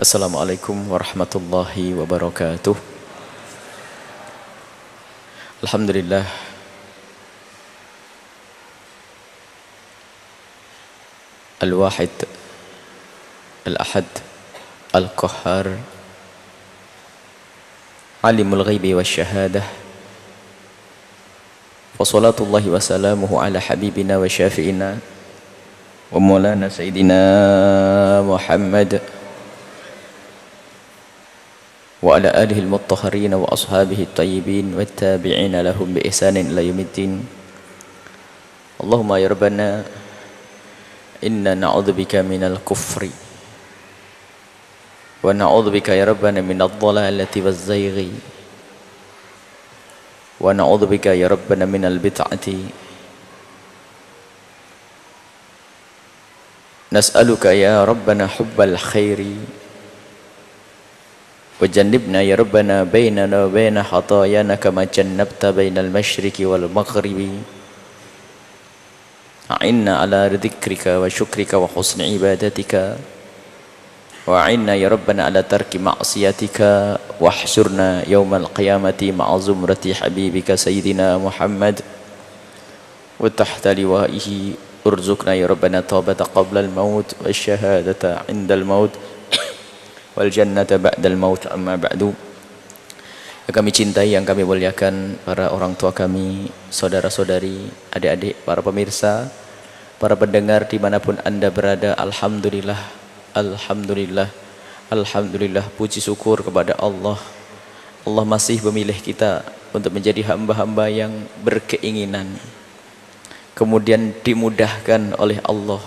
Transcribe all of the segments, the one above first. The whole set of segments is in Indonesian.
Assalamualaikum warahmatullahi wabarakatuh. Alhamdulillah, Al-Wahid, Al-Ahad, Al-Qahhar, Alimul Ghaibi Wasyahadah. Wa salatullahi wa salamuhu ala habibina wa syafi'ina wa maulana Sayyidina Muhammad wa ala alihi al-mutahharin wa ashabihi at-tayyibin wa tabi'ina lahum bi ihsanin ila yaumiddin. Allahumma ya rabbana inna na'udzubika minal kufri wa na'udzubika ya rabbana minadh dhalalati waz-zayghi wa na'udzubika ya rabbana minal bid'ati. Nas'aluka ya rabbana hubbal khairi wajannibna ya rabbana bainana wa baina khatayana kama jannabta bainal masyriqi wal maghribi. A'inna ala dzikrika wa syukrika wa husni ibadatika wa a'inna ya rabbana ala tarki ma'siyatika wahsyurna yaumal qiyamati ma'a zumrati habibika sayyidina Muhammad wa tahta liwa'ihi urzuqna ya rabbana taubata qabla al-maut wa syahadata 'inda al-maut wal jannata ba'dal maut. Amma ba'du. Yang kami cintai, yang kami muliakan, para orang tua kami, saudara-saudari, adik-adik, para pemirsa, para pendengar dimanapun anda berada, alhamdulillah, alhamdulillah, alhamdulillah, puji syukur kepada Allah. Allah masih memilih kita untuk menjadi hamba-hamba yang berkeinginan, kemudian dimudahkan oleh Allah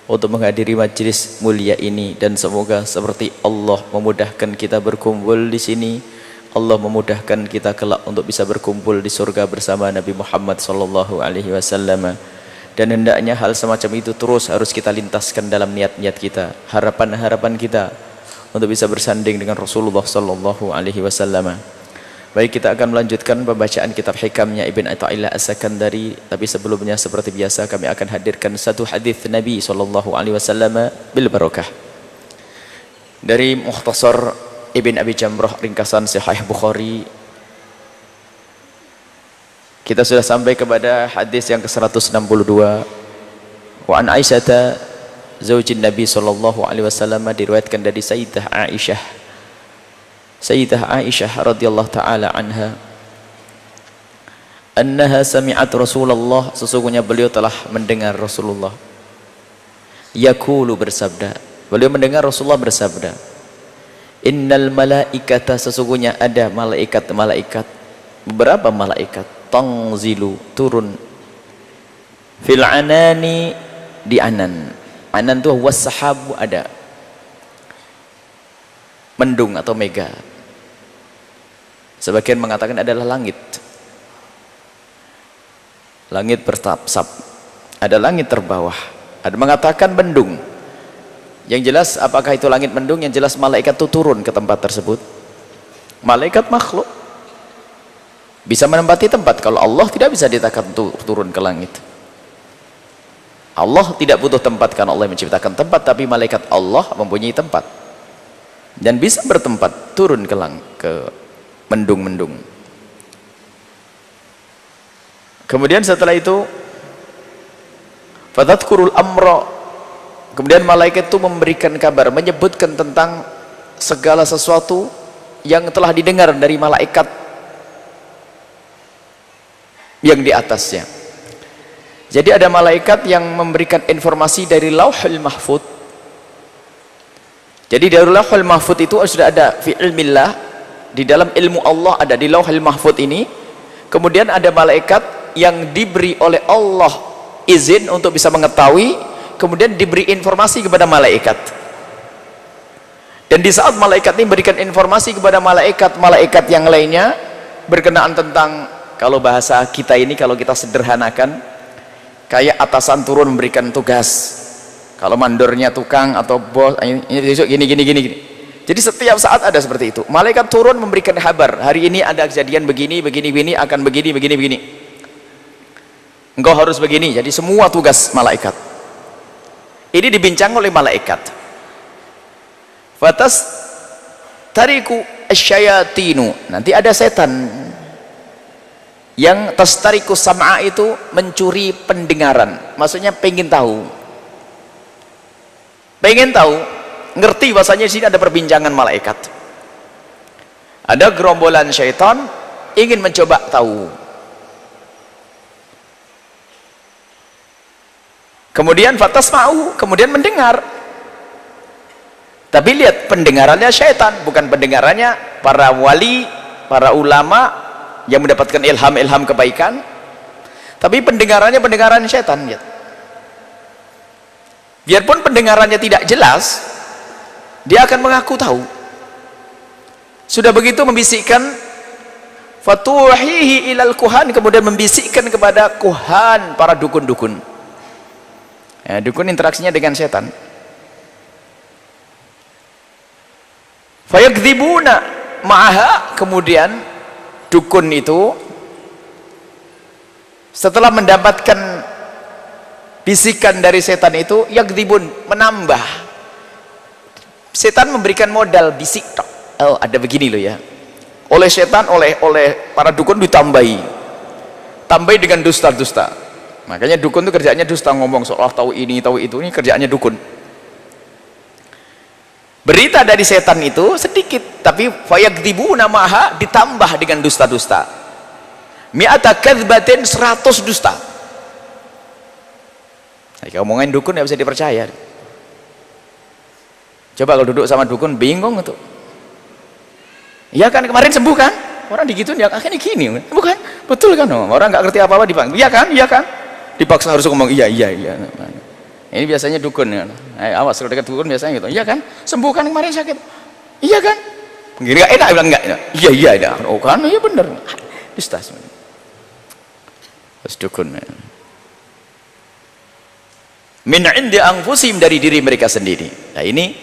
untuk menghadiri majlis mulia ini, dan semoga seperti Allah memudahkan kita berkumpul di sini, Allah memudahkan kita kelak untuk bisa berkumpul di surga bersama Nabi Muhammad sallallahu alaihi wasallam. Dan hendaknya hal semacam itu terus harus kita lintaskan dalam niat-niat kita, harapan-harapan kita untuk bisa bersanding dengan Rasulullah sallallahu alaihi wasallam. Baik, kita akan melanjutkan pembacaan kitab hikamnya Ibn Athaillah As-Sakandari, tapi sebelumnya seperti biasa kami akan hadirkan satu hadis Nabi sallallahu alaihi wasallam bil barakah dari Mukhtasar Ibn Abi Jamrah, ringkasan Sahih Bukhari. Kita sudah sampai kepada hadis yang ke-162. Wa an Aisyah zaujin Nabi sallallahu alaihi wasallam, diriwayatkan dari Sayyidah Aisyah radhiyallahu taala anha, annaha sami'at Rasulullah, sesungguhnya beliau telah mendengar Rasulullah yaqulu, bersabda, beliau mendengar Rasulullah bersabda, innal malaikata, sesungguhnya ada malaikat, beberapa malaikat, tanzilu, turun, fil anani, di anan. Anan itu was-sahabu, ada mendung atau mega. Sebagian mengatakan adalah langit bertapsap, ada langit terbawah, ada mengatakan mendung. Yang jelas apakah itu langit mendung, yang jelas malaikat itu turun ke tempat tersebut. Malaikat makhluk bisa menempati tempat, kalau Allah tidak bisa dikatakan turun ke langit. Allah tidak butuh tempat karena Allah menciptakan tempat, tapi malaikat Allah mempunyai tempat dan bisa bertempat turun ke mendung-mendung. Kemudian setelah itu fadhkurul amra, kemudian malaikat itu memberikan kabar, menyebutkan tentang segala sesuatu yang telah didengar dari malaikat yang di atasnya. Jadi ada malaikat yang memberikan informasi dari Lauhul Mahfuz. Jadi dari Lauhul Mahfuz itu sudah ada fi ilmillah, di dalam ilmu Allah ada di Lauhul Mahfuz ini. Kemudian ada malaikat yang diberi oleh Allah izin untuk bisa mengetahui, kemudian diberi informasi kepada malaikat. Dan di saat malaikat ini memberikan informasi kepada malaikat yang lainnya berkenaan tentang, kalau bahasa kita ini, kalau kita sederhanakan, kayak atasan turun memberikan tugas. Kalau mandornya tukang atau bos, ini besok gini. Jadi setiap saat ada seperti itu. Malaikat turun memberikan kabar, hari ini ada kejadian begini, akan begini. Engkau harus begini. Jadi semua tugas malaikat ini dibincang oleh malaikat. fatas tariku asyayatinu, nanti ada setan yang tastariku sam'a, itu mencuri pendengaran, maksudnya pengen tahu, ngerti bahasanya di sini ada perbincangan malaikat, ada gerombolan syaitan ingin mencoba tahu. Kemudian fatas mau, kemudian mendengar, tapi lihat pendengarannya syaitan, bukan pendengarannya para wali, para ulama yang mendapatkan ilham kebaikan, tapi pendengarannya pendengaran syaitan. Lihat, biarpun pendengarannya tidak jelas, dia akan mengaku tahu. Sudah begitu membisikkan, fatuhihi ilal kuhan, kemudian membisikkan kepada kuhan, para dukun-dukun. Ya, dukun interaksinya dengan setan. Fayakdzibuna ma'aha, kemudian dukun itu setelah mendapatkan bisikan dari setan itu, yakdzibun, menambah. Setan memberikan modal bisik, oh ada begini loh ya, oleh setan, oleh para dukun ditambahi dengan dusta-dusta. Makanya dukun itu kerjaannya dusta, ngomong seolah tahu ini tahu itu, ini kerjaannya dukun. Berita dari setan itu sedikit, tapi fayakdzibuna ma'aha, ditambah dengan dusta-dusta. Mi'ata kadzbatin, 100 dusta. Nah, ngomongin dukun nggak bisa dipercaya. Coba kalau duduk sama dukun bingung tuh. Iya kan, kemarin sembuh kan? Orang digituin ya akhirnya gini, bukan? Betul kan? Orang nggak ngerti apa-apa dipanggil. Iya kan? Iya kan? Dipaksa harus ngomong iya. Ini biasanya dukun ya. Awas kalau dekat dukun biasanya gitu. Iya kan? Sembuh kan kemarin sakit? Iya kan? Begini nggak enak, bilang enggak. Iya. Oh kan? Iya bener. Dusta semuanya. Terus dukun. Min indi anfusihim, dari diri mereka sendiri. Nah ini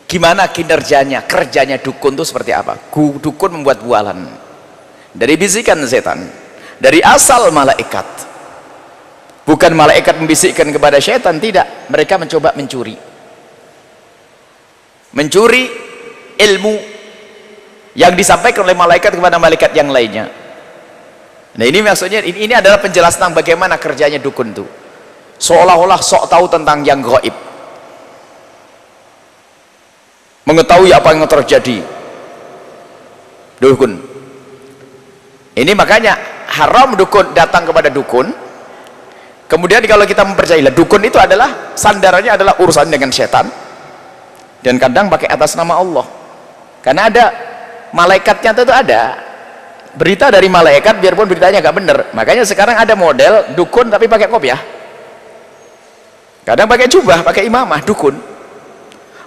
gimana kinerjanya, kerjanya dukun itu seperti apa? Dukun membuat bualan dari bisikan setan, dari asal malaikat. Bukan malaikat membisikkan kepada syaitan, tidak, mereka mencoba mencuri ilmu yang disampaikan oleh malaikat kepada malaikat yang lainnya. Nah ini maksudnya, ini adalah penjelasan tentang bagaimana kerjanya dukun itu, seolah-olah sok tahu tentang yang gaib, mengetahui apa yang terjadi. Dukun ini makanya haram dukun datang kepada dukun. Kemudian kalau kita mempercayai dukun itu adalah sandarannya adalah urusan dengan setan, dan kadang pakai atas nama Allah, karena ada malaikatnya itu, ada berita dari malaikat biarpun beritanya nggak bener. Makanya sekarang ada model dukun tapi pakai kopiah, kadang pakai jubah, pakai imamah, dukun.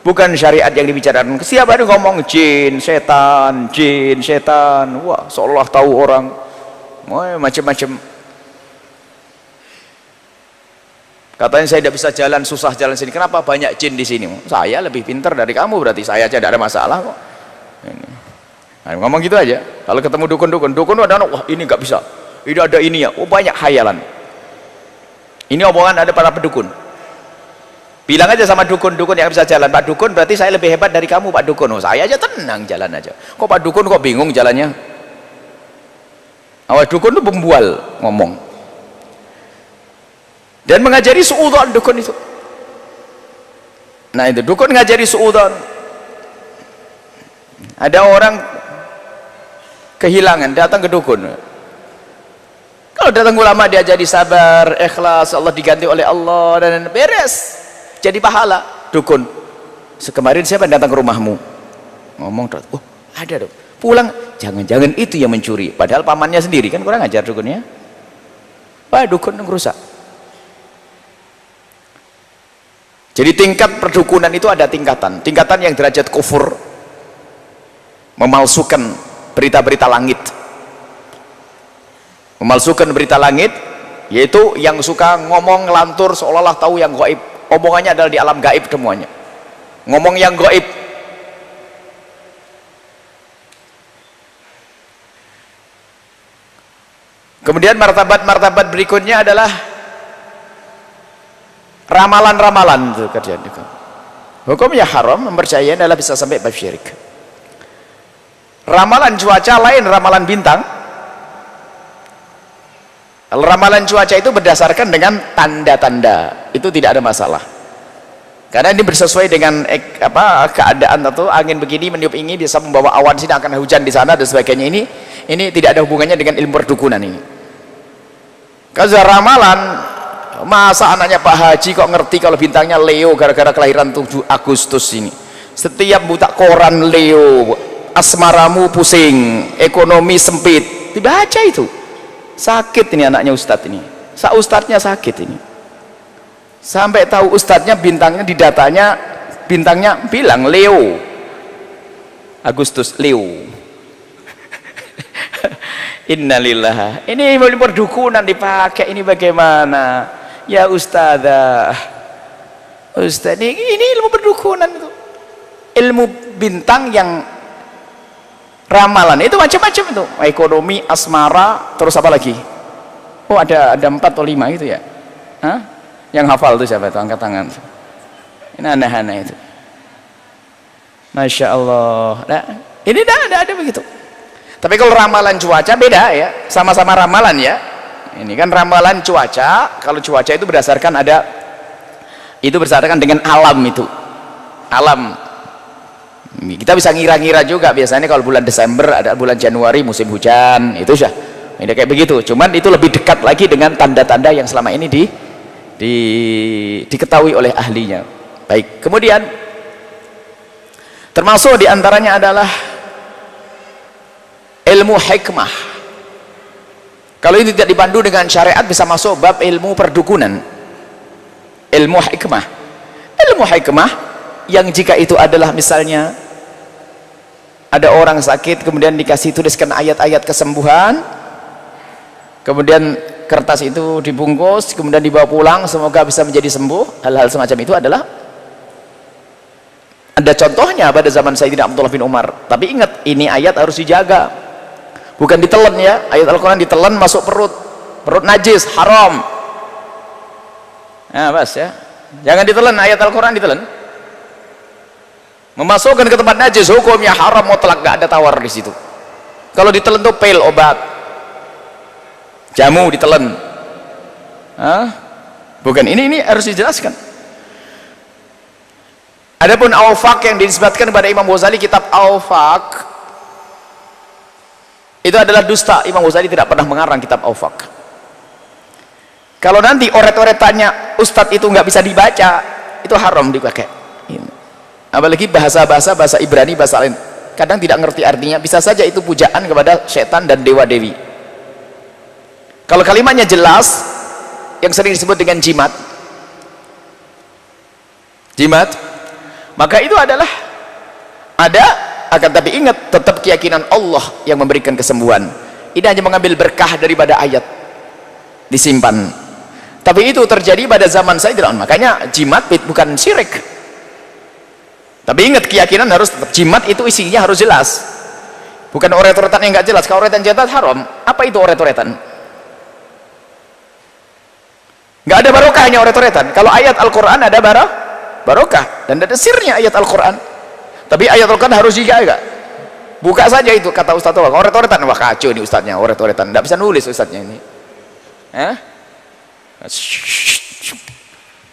Bukan syariat yang dibicarakan. Siapa ada ngomong jin, setan, wah seolah tahu orang, macam-macam. Katanya saya tidak bisa jalan, susah jalan sini. Kenapa? Banyak jin di sini. Saya lebih pintar dari kamu, berarti saya aja tidak ada masalah kok. Ini. Nah, ngomong gitu aja. Kalau ketemu dukun ada, wah ini nggak bisa. Ini ada ini ya. Oh banyak khayalan. Ini omongan ada para pedukun. Bilang aja sama dukun yang bisa jalan, Pak Dukun, berarti saya lebih hebat dari kamu, Pak Dukun. Oh, saya aja tenang jalan aja. Kok Pak Dukun kok bingung jalannya? Awas, dukun itu pembual ngomong. Dan mengajari suudzon dukun itu. Nah itu dukun ngajari suudzon. Ada orang kehilangan, datang ke dukun. Kalau datang ulama dia jadi sabar, ikhlas, Allah diganti oleh Allah, dan beres. Jadi pahala. Dukun, sekemarin siapa yang datang ke rumahmu? Ngomong, oh ada dong. Pulang, jangan-jangan itu yang mencuri, padahal pamannya sendiri, kan kurang ajar dukunnya. Wah dukun ngerusak. Jadi tingkat perdukunan itu ada tingkatan yang derajat kufur, memalsukan berita-berita langit, yaitu yang suka ngomong ngelantur seolah-olah tahu yang gaib. Omongannya adalah di alam gaib semuanya, ngomong yang gaib. Kemudian martabat berikutnya adalah ramalan-ramalan itu kerjaan. Hukumnya haram, mempercayai adalah bisa sampai bab syirik. Ramalan cuaca lain ramalan bintang. Ramalan cuaca itu berdasarkan dengan tanda-tanda, itu tidak ada masalah. Karena ini bersesuai dengan keadaan atau angin begini meniup ini bisa membawa awan sini akan hujan di sana dan sebagainya. Ini tidak ada hubungannya dengan ilmu perdukunan ini. Kalau ramalan, masa anaknya Pak Haji kok ngerti kalau bintangnya Leo gara-gara kelahiran 7 Agustus ini. Setiap buta koran Leo, asmaramu pusing, ekonomi sempit, dibaca itu. Sakit ini anaknya ustadz ini. Ustadznya sakit ini. Sampai tahu ustadznya bintangnya di datanya, bintangnya bilang Leo. Agustus Leo. Innalillah. Ini perdukunan dipakai ini bagaimana? Ya ustadzah. Ustadz ini ilmu perdukunan itu. Ilmu bintang yang ramalan itu macam-macam itu, ekonomi, asmara, terus apa lagi? Oh ada 4 atau 5 itu ya? Hah? Yang hafal itu siapa itu? Angkat tangan. Ini aneh-aneh itu. Masya Allah. Nah, ini ada begitu. Tapi kalau ramalan cuaca beda ya, sama-sama ramalan ya. Ini kan ramalan cuaca. Kalau cuaca itu berdasarkan berdasarkan dengan alam itu. Alam. Kita bisa ngira-ngira juga, biasanya kalau bulan Desember ada bulan Januari musim hujan, itu sudah ini kayak begitu. Cuman itu lebih dekat lagi dengan tanda-tanda yang selama ini diketahui oleh ahlinya. Baik, kemudian termasuk diantaranya adalah ilmu hikmah. Kalau itu tidak dipandu dengan syariat bisa masuk bab ilmu perdukunan. Ilmu hikmah yang jika itu adalah misalnya ada orang sakit kemudian dikasih tuliskan ayat-ayat kesembuhan, kemudian kertas itu dibungkus kemudian dibawa pulang semoga bisa menjadi sembuh, hal-hal semacam itu adalah ada contohnya pada zaman Sayyidina Abdullah bin Umar. Tapi ingat, ini ayat harus dijaga, bukan ditelan ya. Ayat Al-Quran ditelan masuk perut najis, haram. Nah bas ya, jangan ditelan, ayat Al-Quran ditelan memasukkan ke tempat najis, hukumnya haram mutlak, gak ada tawar di situ. Kalau ditelan tuh pil obat, jamu ditelan. Bukan, ini harus dijelaskan. Adapun Awfaq yang dinisbatkan kepada Imam Ghazali, kitab Awfaq itu adalah dusta. Imam Ghazali tidak pernah mengarang kitab Awfaq. Kalau nanti oret-oretannya Ustadz itu nggak bisa dibaca, itu haram dipakai. Apalagi bahasa Ibrani, bahasa lain kadang tidak ngerti artinya, bisa saja itu pujaan kepada setan dan dewa-dewi. Kalau kalimatnya jelas, yang sering disebut dengan jimat, maka itu adalah ada, akan tapi ingat tetap keyakinan Allah yang memberikan kesembuhan. Ini hanya mengambil berkah daripada ayat disimpan. Tapi itu terjadi pada zaman Sayyidina Umar. Makanya jimat bukan syirik. Tapi ingat, keyakinan harus tetap. Jimat itu isinya harus jelas, bukan oret-oretan yang nggak jelas. Kalau oretan jelas haram. Apa itu oret-oretan? Nggak ada barokahnya oret-oretan. Kalau ayat Al-Quran ada barokah dan ada sirnya ayat Al-Quran. Tapi ayat Al-Quran harus dijaga. Buka saja itu, kata Ustadz, oret-oretan, wah kacau ini ustadznya, oret-oretan, nggak bisa nulis ustadznya ini.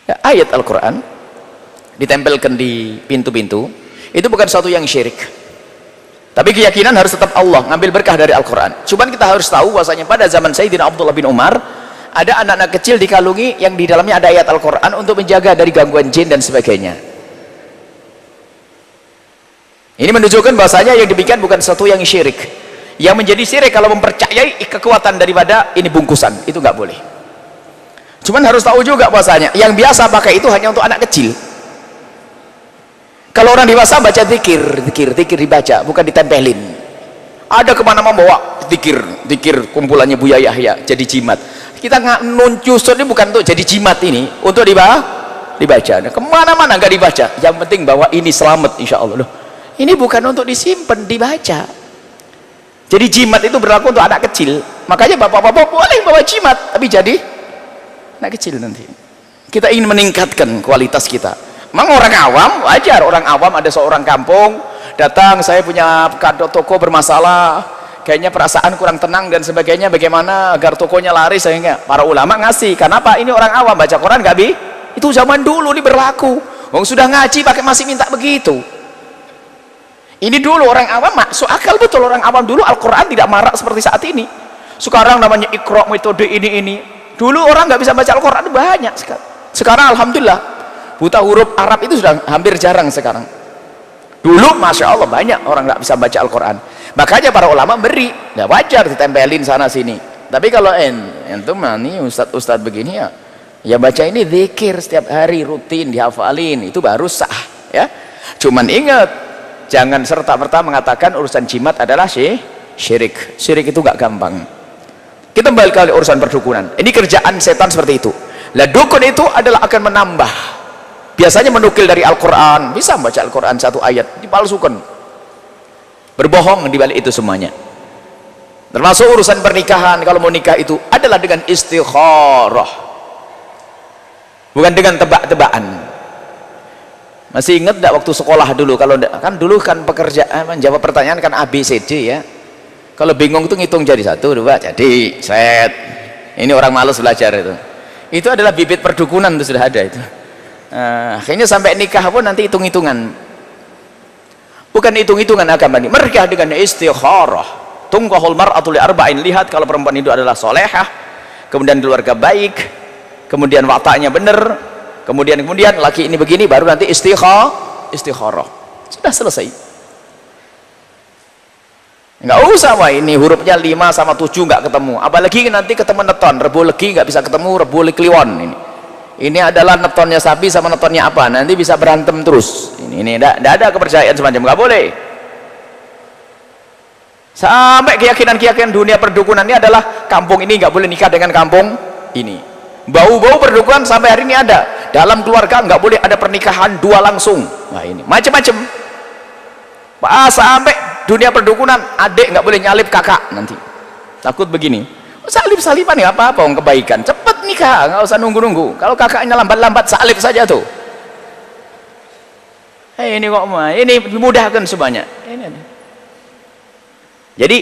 Ya, ayat Al-Quran ditempelkan di pintu-pintu, itu bukan sesuatu yang syirik. Tapi keyakinan harus tetap Allah, ngambil berkah dari Al-Quran. Cuman kita harus tahu bahwasanya pada zaman Sayyidina Abdullah bin Umar ada anak-anak kecil dikalungi yang di dalamnya ada ayat Al-Quran untuk menjaga dari gangguan jin dan sebagainya. Ini menunjukkan bahwasanya yang demikian bukan sesuatu yang syirik. Yang menjadi syirik kalau mempercayai kekuatan daripada ini bungkusan, itu nggak boleh. Cuman harus tahu juga bahwasanya yang biasa pakai itu hanya untuk anak kecil. Kalau orang dewasa baca zikir dibaca, bukan ditempelin. Ada kemana membawa zikir kumpulannya Buya Yahya jadi jimat. Kita nggak nuncusut ini bukan untuk jadi jimat, ini untuk dibaca. Nah, kemana-mana nggak dibaca. Yang penting bahwa ini selamat insya Allah. Loh, ini bukan untuk disimpan, dibaca. Jadi jimat itu berlaku untuk anak kecil. Makanya bapak-bapak boleh bawa jimat, tapi jadi anak kecil nanti. Kita ingin meningkatkan kualitas kita. Memang orang awam wajar, orang awam ada seorang kampung datang, saya punya toko bermasalah, kayaknya perasaan kurang tenang dan sebagainya, bagaimana agar tokonya laris, sehingga para ulama ngasih. Kenapa? Ini orang awam baca Quran nggak bi? Itu zaman dulu ini berlaku. Wong sudah ngaji pakai masih minta begitu. Ini dulu orang awam masuk akal betul, orang awam dulu Al-Quran tidak marak seperti saat ini. Sekarang namanya Iqra, metode ini. Dulu orang nggak bisa baca Al-Quran banyak sekali. Sekarang alhamdulillah buta huruf Arab itu sudah hampir jarang sekarang. Dulu masya Allah banyak orang nggak bisa baca Al-Quran. Makanya para ulama beri, ya wajar ditempelin sana sini. Tapi kalau entum nih ustadz begini ya baca ini zikir setiap hari rutin dihafalin, itu baru sah ya. Cuman ingat, jangan serta-merta mengatakan urusan jimat adalah syirik. Syirik itu gak gampang. Kita kembali ke urusan perdukunan. Ini kerjaan setan seperti itu. Lah dukun itu adalah akan menambah. Biasanya menukil dari Al-Quran. Bisa membaca Al-Quran satu ayat, dipalsukan. Berbohong di balik itu semuanya. Termasuk urusan pernikahan. Kalau mau nikah itu adalah dengan istikharah, bukan dengan tebak-tebakan. Masih ingat tidak waktu sekolah dulu, kalau kan dulu kan pekerjaan menjawab pertanyaan kan ABCD ya. Kalau bingung tuh ngitung jadi 1, 2 jadi set. Ini orang malas belajar itu. Itu adalah bibit perdukunan, itu sudah ada itu. Akhirnya sampai nikah pun nanti hitung-hitungan. Bukan hitung-hitungan agama ini. Mereka dengan istikharah. Tungkahul mar'atu li arba'in. Lihat kalau perempuan itu adalah solehah, kemudian keluarga baik, kemudian wataknya benar, kemudian laki ini begini, baru nanti istikharah. Sudah selesai. Nggak usah wah ini hurufnya 5 sama 7 nggak ketemu, apalagi nanti ketemu neton, rebo legi nggak bisa ketemu, rebo kliwon. Ini adalah netonnya sapi sama netonnya apa, nanti bisa berantem terus. Ini nggak ada kepercayaan semacam, nggak boleh. Sampai keyakinan dunia perdukunan ini adalah kampung ini nggak boleh nikah dengan kampung ini. Bau-bau perdukunan sampai hari ini ada. Dalam keluarga nggak boleh ada pernikahan 2 langsung. Nah ini macam-macam. Sampai dunia perdukunan, adik nggak boleh nyalip kakak nanti. Takut begini. Salip-salipan ya apa-apa, kebaikan. Cepat nikah, nggak usah nunggu-nunggu. Kalau kakaknya lambat-lambat, salip saja tuh. Ini kok ini dimudahkan semuanya. Jadi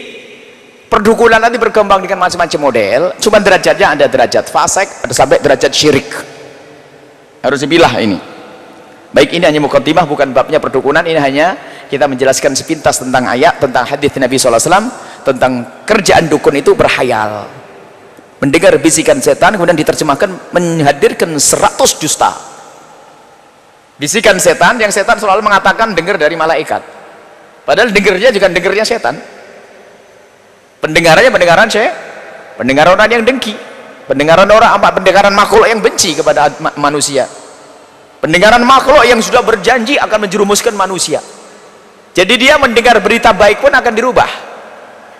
perdukunan nanti berkembang dengan macam-macam model. Cuma derajatnya ada derajat fasik, ada sampai derajat syirik. Harus dipilah ini. Baik, ini hanya mukaddimah, bukan babnya perdukunan. Ini hanya kita menjelaskan sepintas tentang ayat, tentang hadis Nabi SAW, tentang kerjaan dukun itu berhayal, mendengar bisikan setan, kemudian diterjemahkan menghadirkan 100 dusta. Bisikan setan yang setan selalu mengatakan dengar dari malaikat, padahal dengarnya juga dengarnya setan. Pendengarannya pendengaran orang yang dengki, pendengaran makhluk yang benci kepada manusia, pendengaran makhluk yang sudah berjanji akan menjerumuskan manusia. Jadi dia mendengar berita baik pun akan dirubah,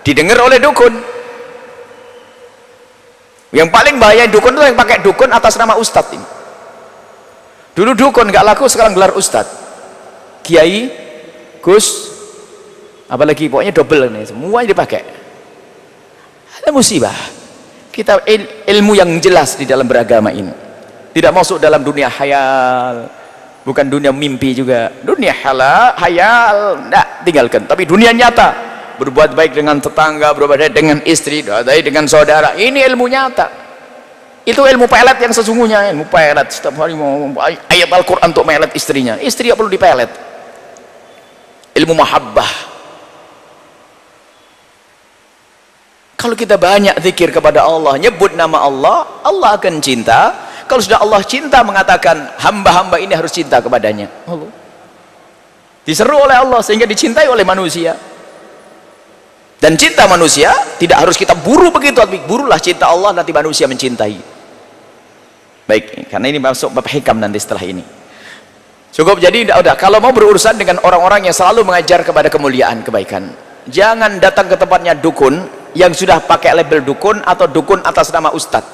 didengar oleh dukun. Yang paling bahaya dukun itu yang pakai dukun atas nama ustadz ini. Dulu dukun nggak laku, sekarang gelar ustadz, kiai, gus, apalagi pokoknya double nih, semua dipakai. Ada musibah. Kita ilmu yang jelas di dalam beragama ini, tidak masuk dalam dunia hayal, bukan dunia mimpi juga. Dunia hayal enggak, tinggalkan. Tapi dunia nyata, berbuat baik dengan tetangga, berbuat baik dengan istri, berbuat baik dengan saudara, ini ilmu nyata. Itu ilmu pelet yang sesungguhnya. Ilmu pelet, setiap hari mau ayat Al-Quran untuk melet istrinya. Istri tidak perlu dipelet. Ilmu mahabbah. Kalau kita banyak zikir kepada Allah, nyebut nama Allah, Allah akan cinta. Kalau sudah Allah cinta, mengatakan hamba-hamba ini harus cinta kepadanya. Allah diseru oleh Allah sehingga dicintai oleh manusia. Dan cinta manusia tidak harus kita buru begitu, tapi burulah cinta Allah, nanti manusia mencintai. Baik, karena ini masuk bab hikam nanti setelah ini. Cukup, jadi udah. Kalau mau berurusan dengan orang-orang yang selalu mengajar kepada kemuliaan, kebaikan, jangan datang ke tempatnya dukun yang sudah pakai label dukun atau dukun atas nama ustadz.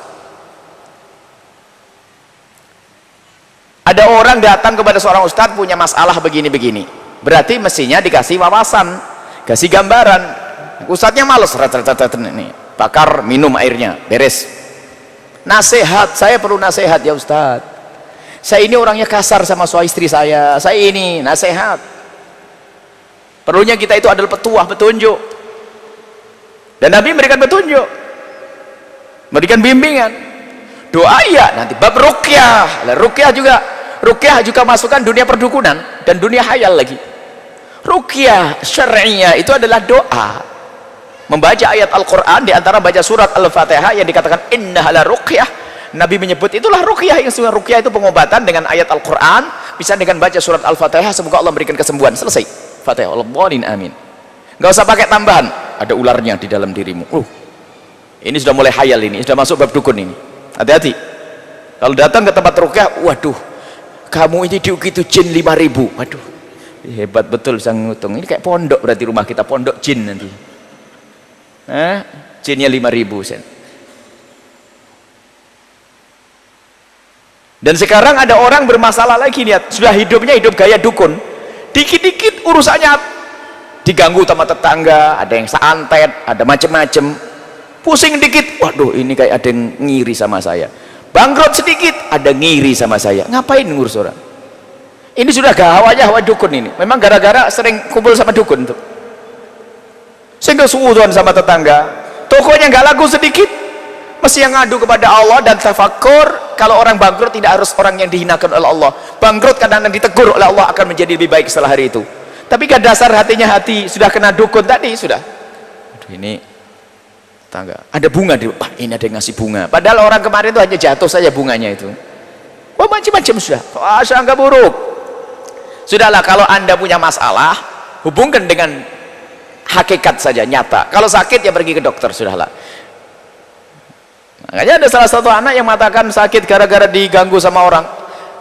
Ada orang datang kepada seorang ustadz punya masalah begini-begini, berarti mestinya dikasih wawasan, kasih gambaran. Ustadznya males, ini bakar minum airnya, beres. Nasihat, saya perlu nasihat ya ustadz, saya ini orangnya kasar sama suami istri saya ini nasihat. Perlunya kita itu adalah petunjuk, dan Nabi memberikan petunjuk, memberikan bimbingan. Doa iya, nanti bab ruqyah. Ruqyah juga masukkan dunia perdukunan dan dunia hayal lagi. Ruqyah syar'iyah itu adalah doa, membaca ayat Al-Quran, diantara baca surat Al-Fatihah yang dikatakan innaha la ruqyah. Nabi menyebut itulah ruqyah, yang sebenarnya ruqyah itu pengobatan dengan ayat Al-Quran, bisa dengan baca surat Al-Fatihah, semoga Allah memberikan kesembuhan, selesai. Fatihah, Allahumma amin. Nggak usah pakai tambahan, ada ularnya di dalam dirimu. Ini sudah mulai hayal, ini sudah masuk bab dukun ini. Hati-hati. Kalau datang ke tempat ruqyah, waduh, kamu ini diukitu jin 5.000. Waduh, hebat betul bisa ngitung. Ini kayak pondok, berarti rumah kita pondok jin nanti. Jinnya 5.000 sen. Dan sekarang ada orang bermasalah lagi, lihat, sudah hidupnya hidup gaya dukun, dikit-dikit urusannya diganggu sama tetangga, ada yang santet, ada macem-macem, pusing dikit, waduh ini kayak ada yang ngiri sama saya, bangkrut sedikit, ada ngiri sama saya. Ngapain ngurus orang? Ini sudah gawanya hawa dukun ini, memang gara-gara sering kumpul sama dukun tuh, sehingga suudzon sama tetangga, tokonya nggak laku sedikit, mesti yang ngadu kepada Allah dan tafakkur. Kalau orang bangkrut tidak harus orang yang dihinakan oleh Allah, bangkrut kadang-kadang ditegur oleh Allah akan menjadi lebih baik setelah hari itu. Tapi kan dasar hatinya hati sudah kena dukun tadi, sudah. Aduh, ini tangga ada bunga di, ini ada yang ngasih bunga, padahal orang kemarin itu hanya jatuh saja bunganya itu. Wah, macam-macam sudah. Sangka buruk. Sudahlah, kalau anda punya masalah, hubungkan dengan hakikat saja, nyata. Kalau sakit ya pergi ke dokter, sudahlah. Makanya ada salah satu anak yang mengatakan sakit gara-gara diganggu sama orang.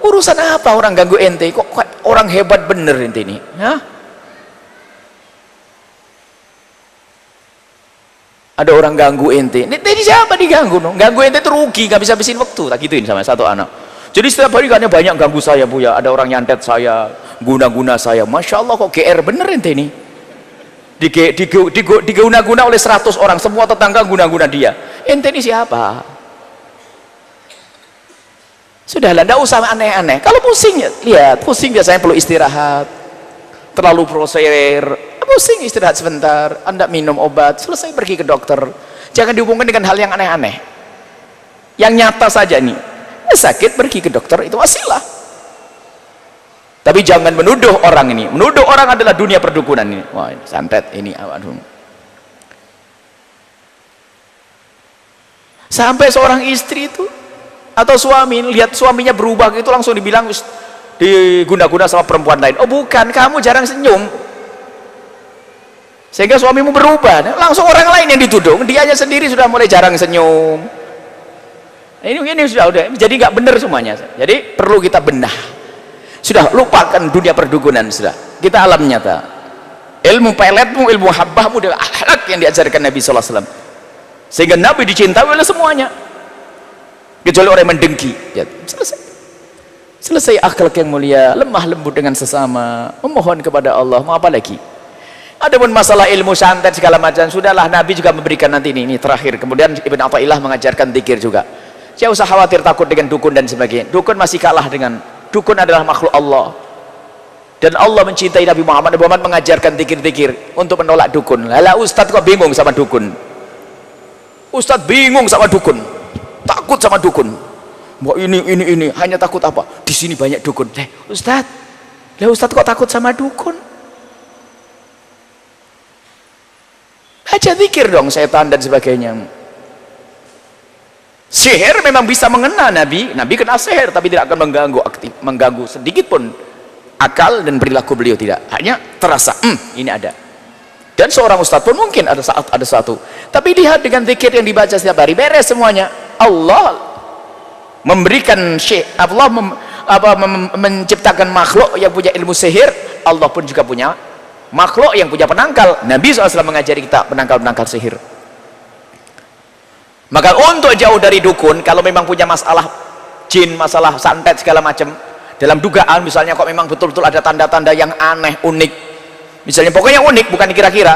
Urusan apa orang ganggu ente? Kok orang hebat bener ente ini? Hah? Ada orang ganggu ente. Ini siapa diganggu? No? Ganggu ente itu rugi, gak bisa habisin waktu. Tak gituin sama satu anak. Jadi setiap hari kan banyak ganggu saya, Bu ya. Ada orang nyantet saya, guna-guna saya. Masya Allah, kok GR bener ente ini. Diguna-guna oleh 100 orang, semua tetangga guna-guna dia. Ente ini siapa? Sudahlah, tidak usah aneh-aneh. Kalau pusing, lihat, pusing biasanya perlu istirahat, terlalu prosedur, pusing istirahat sebentar, anda minum obat, selesai pergi ke dokter. Jangan dihubungkan dengan hal yang aneh-aneh, yang nyata saja nih. Sakit pergi ke dokter itu wasilah, tapi jangan menuduh orang ini. Menuduh orang adalah dunia perdukunan ini. Wah, ini santet ini, aduh. Sampai seorang istri itu atau suami lihat suaminya berubah gitu, langsung dibilang diguna-guna sama perempuan lain. Oh bukan, kamu jarang senyum sehingga suamimu berubah. Langsung orang lain yang dituduh, dianya sendiri sudah mulai jarang senyum. Ini sudah jadi nggak benar semuanya. Jadi perlu kita benah. Sudah, lupakan dunia perdukunan, sudah kita alam nyata. Ilmu peletmu, ilmu habbahmu adalah akhlak yang diajarkan Nabi SAW, sehingga Nabi dicintai oleh semuanya kecuali orang yang mendengki. Ya, selesai akhlak yang mulia, lemah lembut dengan sesama, memohon kepada Allah. Mau apa lagi? Adapun masalah ilmu santet segala macam, sudahlah, Nabi juga memberikan nanti ini terakhir. Kemudian Ibn Athaillah mengajarkan zikir juga. Jangan usah khawatir takut dengan dukun dan sebagainya. Dukun masih kalah dengan, dukun adalah makhluk Allah, dan Allah mencintai Nabi Muhammad. Nabi Muhammad mengajarkan zikir-zikir untuk menolak dukun. Lala Ustadz kok bingung sama dukun? Ustadz bingung sama dukun, takut sama dukun. Mau ini hanya takut apa? Di sini banyak dukun. Ustadz, lah Ustadz kok takut sama dukun? Baca zikir dong, setan dan sebagainya. Sihir memang bisa mengena Nabi kena sihir, tapi tidak akan mengganggu sedikit pun akal dan perilaku beliau, tidak. Hanya terasa, ini ada. Dan seorang ustadz pun mungkin ada saat ada satu, tapi lihat dengan zikir yang dibaca setiap hari, beres semuanya. Allah memberikan Allah menciptakan makhluk yang punya ilmu sihir, Allah pun juga punya makhluk yang punya penangkal. Nabi SAW mengajari kita penangkal-penangkal sihir. Maka untuk jauh dari dukun, kalau memang punya masalah jin, masalah santet segala macam, dalam dugaan misalnya kok memang betul-betul ada tanda-tanda yang aneh, unik, misalnya pokoknya unik, bukan kira-kira.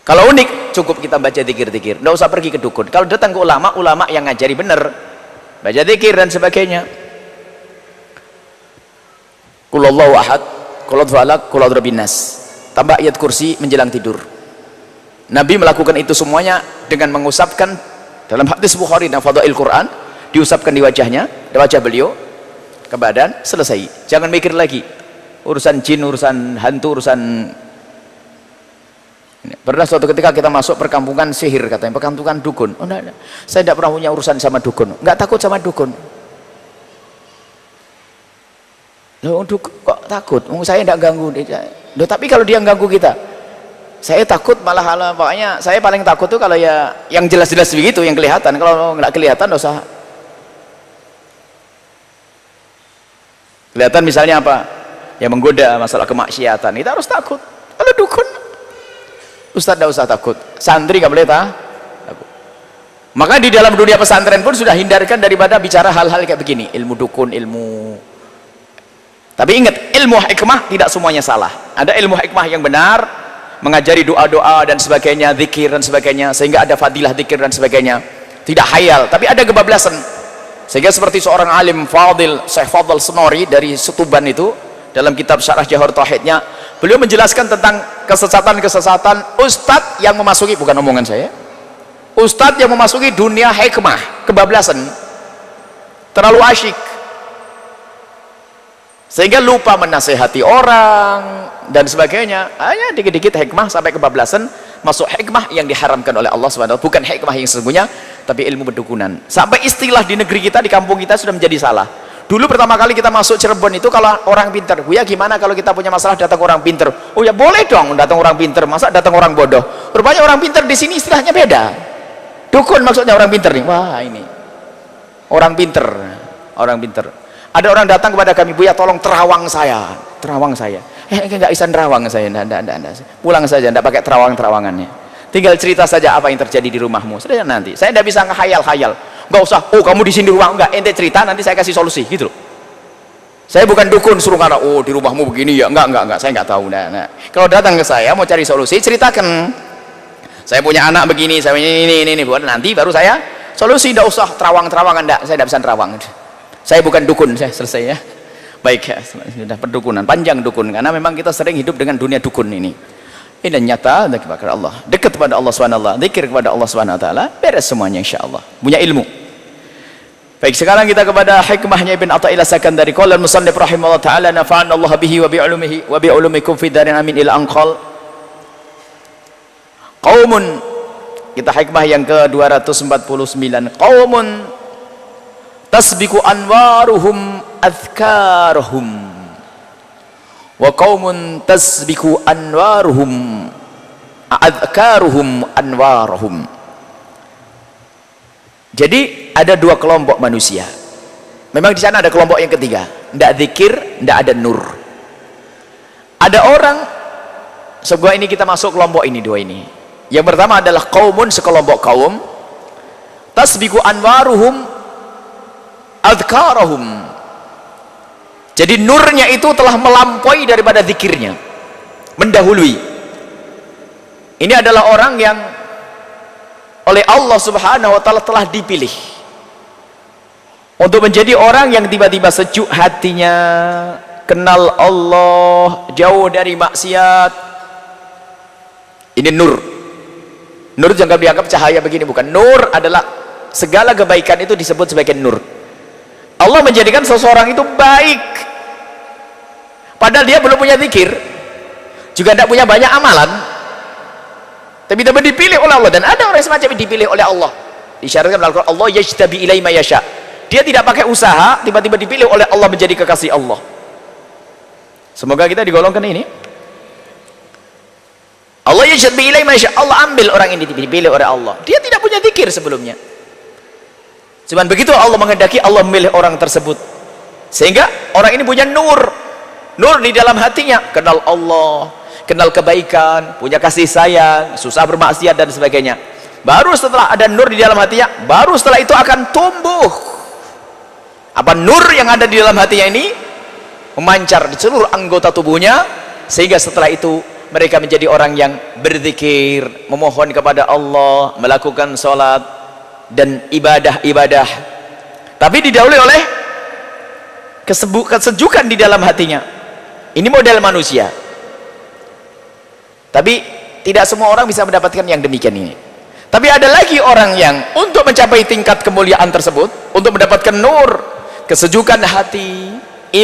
Kalau unik, cukup kita baca zikir-zikir, nggak usah pergi ke dukun. Kalau datang ke ulama, ulama yang ngajari bener, baca zikir dan sebagainya. Qul huwallahu ahad, qul huwallahu falaq, qul a'udzu birabbin nas. Tambah ayat kursi menjelang tidur. Nabi melakukan itu semuanya dengan mengusapkan, dalam hadis Bukhari dan Fadail Quran, diusapkan di wajahnya, di wajah beliau, ke badan, selesai. Jangan mikir lagi urusan jin, urusan hantu, urusan. Pernah suatu ketika kita masuk perkampungan sihir, katanya perkampungan dukun. Oh, enggak. Saya tidak pernah punya urusan sama dukun, enggak takut sama dukun. Loh, dukun kok takut? Saya tidak ganggu. Loh, tapi kalau dia ganggu kita, saya takut malah. Pokoknya saya paling takut tuh kalau ya yang jelas-jelas begitu, yang kelihatan. Kalau nggak kelihatan, nggak usah. Kelihatan misalnya apa? Yang menggoda, masalah kemaksiatan, kita harus takut. Kalau dukun, Ustaz tidak usah takut. Santri nggak boleh takut. Maka di dalam dunia pesantren pun sudah hindarkan daripada bicara hal-hal kayak begini, ilmu dukun, ilmu. Tapi ingat, ilmu hikmah tidak semuanya salah. Ada ilmu hikmah yang benar, mengajari doa-doa dan sebagainya, zikir dan sebagainya, sehingga ada fadilah zikir dan sebagainya. Tidak hayal, tapi ada kebablasan. Sehingga seperti seorang alim fadil, Syekh Fadl Senori dari Setuban itu, dalam kitab Syarah Jawahir Tauhidnya, beliau menjelaskan tentang kesesatan-kesesatan ustadz yang memasuki, bukan omongan saya, ustadz yang memasuki dunia hikmah, kebablasan, terlalu asyik, sehingga lupa menasehati orang dan sebagainya. Hanya dikit-dikit hikmah sampai kebablasan, masuk hikmah yang diharamkan oleh Allah SWT, bukan hikmah yang sesungguhnya, tapi ilmu berdukunan. Sampai istilah di negeri kita, di kampung kita sudah menjadi salah. Dulu pertama kali kita masuk Cirebon itu, kalau orang pinter, Buya gimana kalau kita punya masalah datang orang pinter? Oh ya boleh dong datang orang pinter, masa datang orang bodoh? Rupanya orang pinter di sini istilahnya beda. Dukun maksudnya orang pinter nih. Wah, ini orang pinter, orang pinter. Ada orang datang kepada kami, Buya tolong terawang saya. Enggak bisa terawang saya, enggak. Pulang saja, enggak pakai terawang-terawangannya. Tinggal cerita saja apa yang terjadi di rumahmu. Sudah nanti. Saya enggak bisa ngehayal-hayal. Enggak usah, oh kamu di sini rumah, enggak, ente cerita nanti saya kasih solusi, gitu loh. Saya bukan dukun suruh karena oh di rumahmu begini ya. Enggak, saya enggak tahu. Nah. Kalau datang ke saya mau cari solusi, ceritakan. Saya punya anak begini, saya ini, buat nanti baru saya solusi. Enggak usah terawang-terawangan, enggak, saya enggak bisa terawang. Saya bukan dukun, saya selesai ya. Baik ya, sudah perdukunan, panjang dukun, karena memang kita sering hidup dengan dunia dukun ini. Ini nyata kepada Allah, dekat kepada Allah SWT, zikir kepada Allah SWT, beres semuanya insya Allah, punya ilmu. Baik, sekarang kita kepada hikmahnya Ibn Athaillah Sakandari. Qala al-musannif rahimahullah ta'ala, nafa'ana Allah bihi wa bi'ulumihi wa bi'ulumikum fi darin amin ila anqal. Qaumun, kita hikmah yang ke-249. Qaumun tasbiku anwaruhum adhkaruhum wa qaumun tasbiku anwaruhum adhkaruhum anwaruhum. Jadi ada dua kelompok manusia. Memang di sana ada kelompok yang ketiga, tidak zikir, tidak ada nur. Ada orang, sebuah ini kita masuk kelompok ini, dua ini. Yang pertama adalah qaumun, sekelompok kaum, tasbiku anwaruhum adhkarahum. Jadi nurnya itu telah melampaui daripada zikirnya, mendahului. Ini adalah orang yang oleh Allah Subhanahu wa ta'ala telah dipilih untuk menjadi orang yang tiba-tiba sejuk hatinya, kenal Allah, jauh dari maksiat. Ini nur. Nur jangan dianggap cahaya begini, bukan. Nur adalah segala kebaikan itu disebut sebagai nur. Allah menjadikan seseorang itu baik padahal dia belum punya zikir, juga tidak punya banyak amalan, tapi tiba-tiba dipilih oleh Allah. Dan ada orang semacam ini dipilih oleh Allah, disyaratkan dalam Al-Quran, Allah yajtabi ilai ma yasha. Dia tidak pakai usaha, tiba-tiba dipilih oleh Allah menjadi kekasih Allah. Semoga kita digolongkan ini. Allah yajtabi ilai ma yasha, Allah ambil orang ini, dipilih oleh Allah. Dia tidak punya zikir sebelumnya, cuman begitu Allah menghendaki, Allah memilih orang tersebut, sehingga orang ini punya nur di dalam hatinya, kenal Allah, kenal kebaikan, punya kasih sayang, susah bermaksiat dan sebagainya. Baru setelah ada nur di dalam hatinya, baru setelah itu akan tumbuh apa nur yang ada di dalam hatinya ini, memancar di seluruh anggota tubuhnya, sehingga setelah itu mereka menjadi orang yang berzikir, memohon kepada Allah, melakukan sholat dan ibadah-ibadah tapi didahului oleh kesejukan di dalam hatinya. Ini model manusia. Tapi tidak semua orang bisa mendapatkan yang demikian ini. Tapi ada lagi orang yang untuk mencapai tingkat kemuliaan tersebut, untuk mendapatkan nur, kesejukan hati,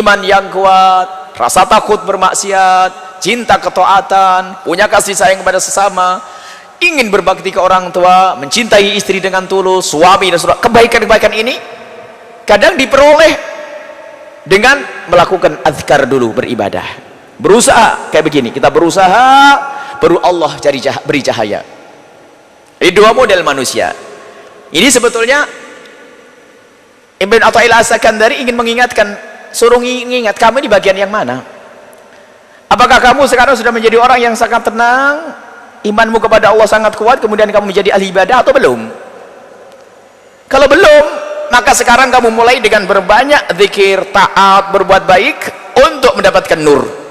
iman yang kuat, rasa takut bermaksiat, cinta ketaatan, punya kasih sayang kepada sesama, ingin berbakti ke orang tua, mencintai istri dengan tulus, suami dan saudara. Kebaikan-kebaikan ini kadang diperoleh dengan melakukan azkar dulu, beribadah, berusaha kayak begini. Kita berusaha, baru Allah beri cahaya. Ini dua model manusia. Ini sebetulnya Ibn Athaillah As-Sakandari ingin mengingatkan, suruh ingat kamu di bagian yang mana. Apakah kamu sekarang sudah menjadi orang yang sangat tenang, imanmu kepada Allah sangat kuat, kemudian kamu menjadi ahli ibadah, atau belum? Kalau belum, maka sekarang kamu mulai dengan berbanyak zikir, taat, berbuat baik untuk mendapatkan nur.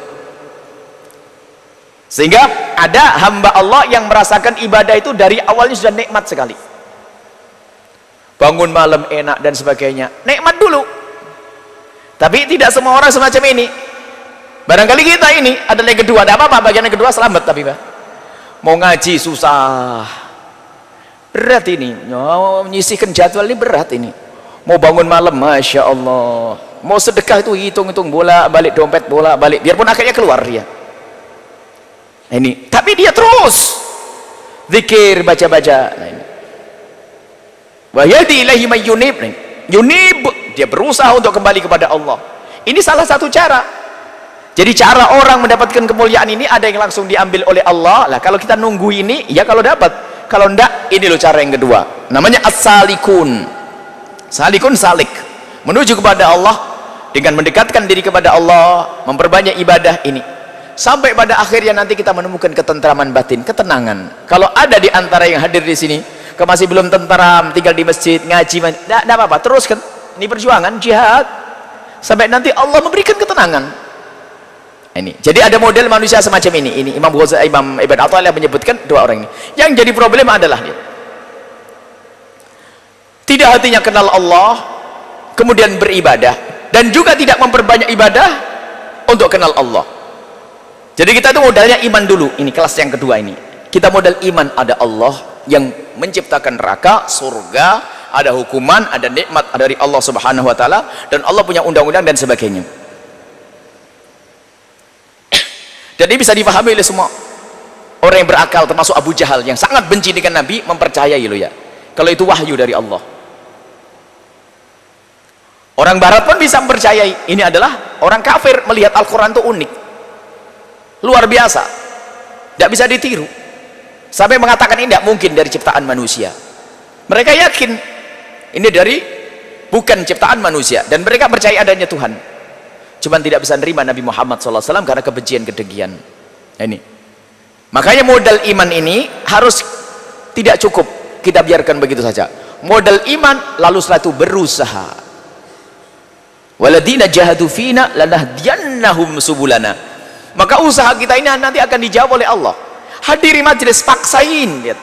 Sehingga ada hamba Allah yang merasakan ibadah itu dari awalnya sudah nikmat sekali, bangun malam enak dan sebagainya, nikmat dulu. Tapi tidak semua orang semacam ini. Barangkali kita ini adalah yang kedua, tidak apa-apa, bagian yang kedua selamat. Tapi Pak, mau ngaji susah, berat ini. Menyisihkan jadwal ini berat ini. Mau bangun malam, Masya Allah. Mau sedekah itu hitung-hitung, bola balik dompet, bola balik, biarpun akhirnya keluar dia. Ini, tapi dia terus zikir, baca-baca. Nah, ini. Wa yahdi ilaihi may yunib. Yunib, dia berusaha untuk kembali kepada Allah. Ini salah satu cara. Jadi cara orang mendapatkan kemuliaan ini ada yang langsung diambil oleh Allah. Lah kalau kita nunggu ini, ya kalau dapat. Kalau enggak, ini loh cara yang kedua. Namanya as-salikun. Salikun, salik, menuju kepada Allah dengan mendekatkan diri kepada Allah, memperbanyak ibadah ini. Sampai pada akhirnya nanti kita menemukan ketentraman batin, ketenangan. Kalau ada di antara yang hadir di sini masih belum tentram, tinggal di masjid, ngaji, tidak apa-apa, teruskan. Ini perjuangan, jihad, sampai nanti Allah memberikan ketenangan. Ini. Jadi ada model manusia semacam ini. Ini Imam Ibn Athaillah menyebutkan dua orang ini. Yang jadi problem adalah dia tidak hatinya kenal Allah, kemudian beribadah, dan juga tidak memperbanyak ibadah untuk kenal Allah. Jadi kita itu modalnya iman dulu. Ini kelas yang kedua ini. Kita modal iman, ada Allah yang menciptakan neraka, surga, ada hukuman, ada nikmat dari Allah Subhanahu wa taala, dan Allah punya undang-undang dan sebagainya. Jadi bisa dipahami oleh semua orang yang berakal, termasuk Abu Jahal yang sangat benci dengan Nabi, mempercayai loh ya, kalau itu wahyu dari Allah. Orang barat pun bisa mempercayai. Ini adalah orang kafir melihat Al-Quran itu unik, luar biasa, tidak bisa ditiru, sampai mengatakan ini tidak mungkin dari ciptaan manusia. Mereka yakin ini dari bukan ciptaan manusia, dan mereka percaya adanya Tuhan, cuman tidak bisa nerima Nabi Muhammad SAW karena kebencian kedengkian. Ini makanya modal iman ini harus tidak cukup kita biarkan begitu saja. Modal iman, lalu setelah itu berusaha. Waladina jahadu fina lanahdiyannahum subulana. Maka usaha kita ini nanti akan dijawab oleh Allah. Hadiri majelis, paksain, lihat,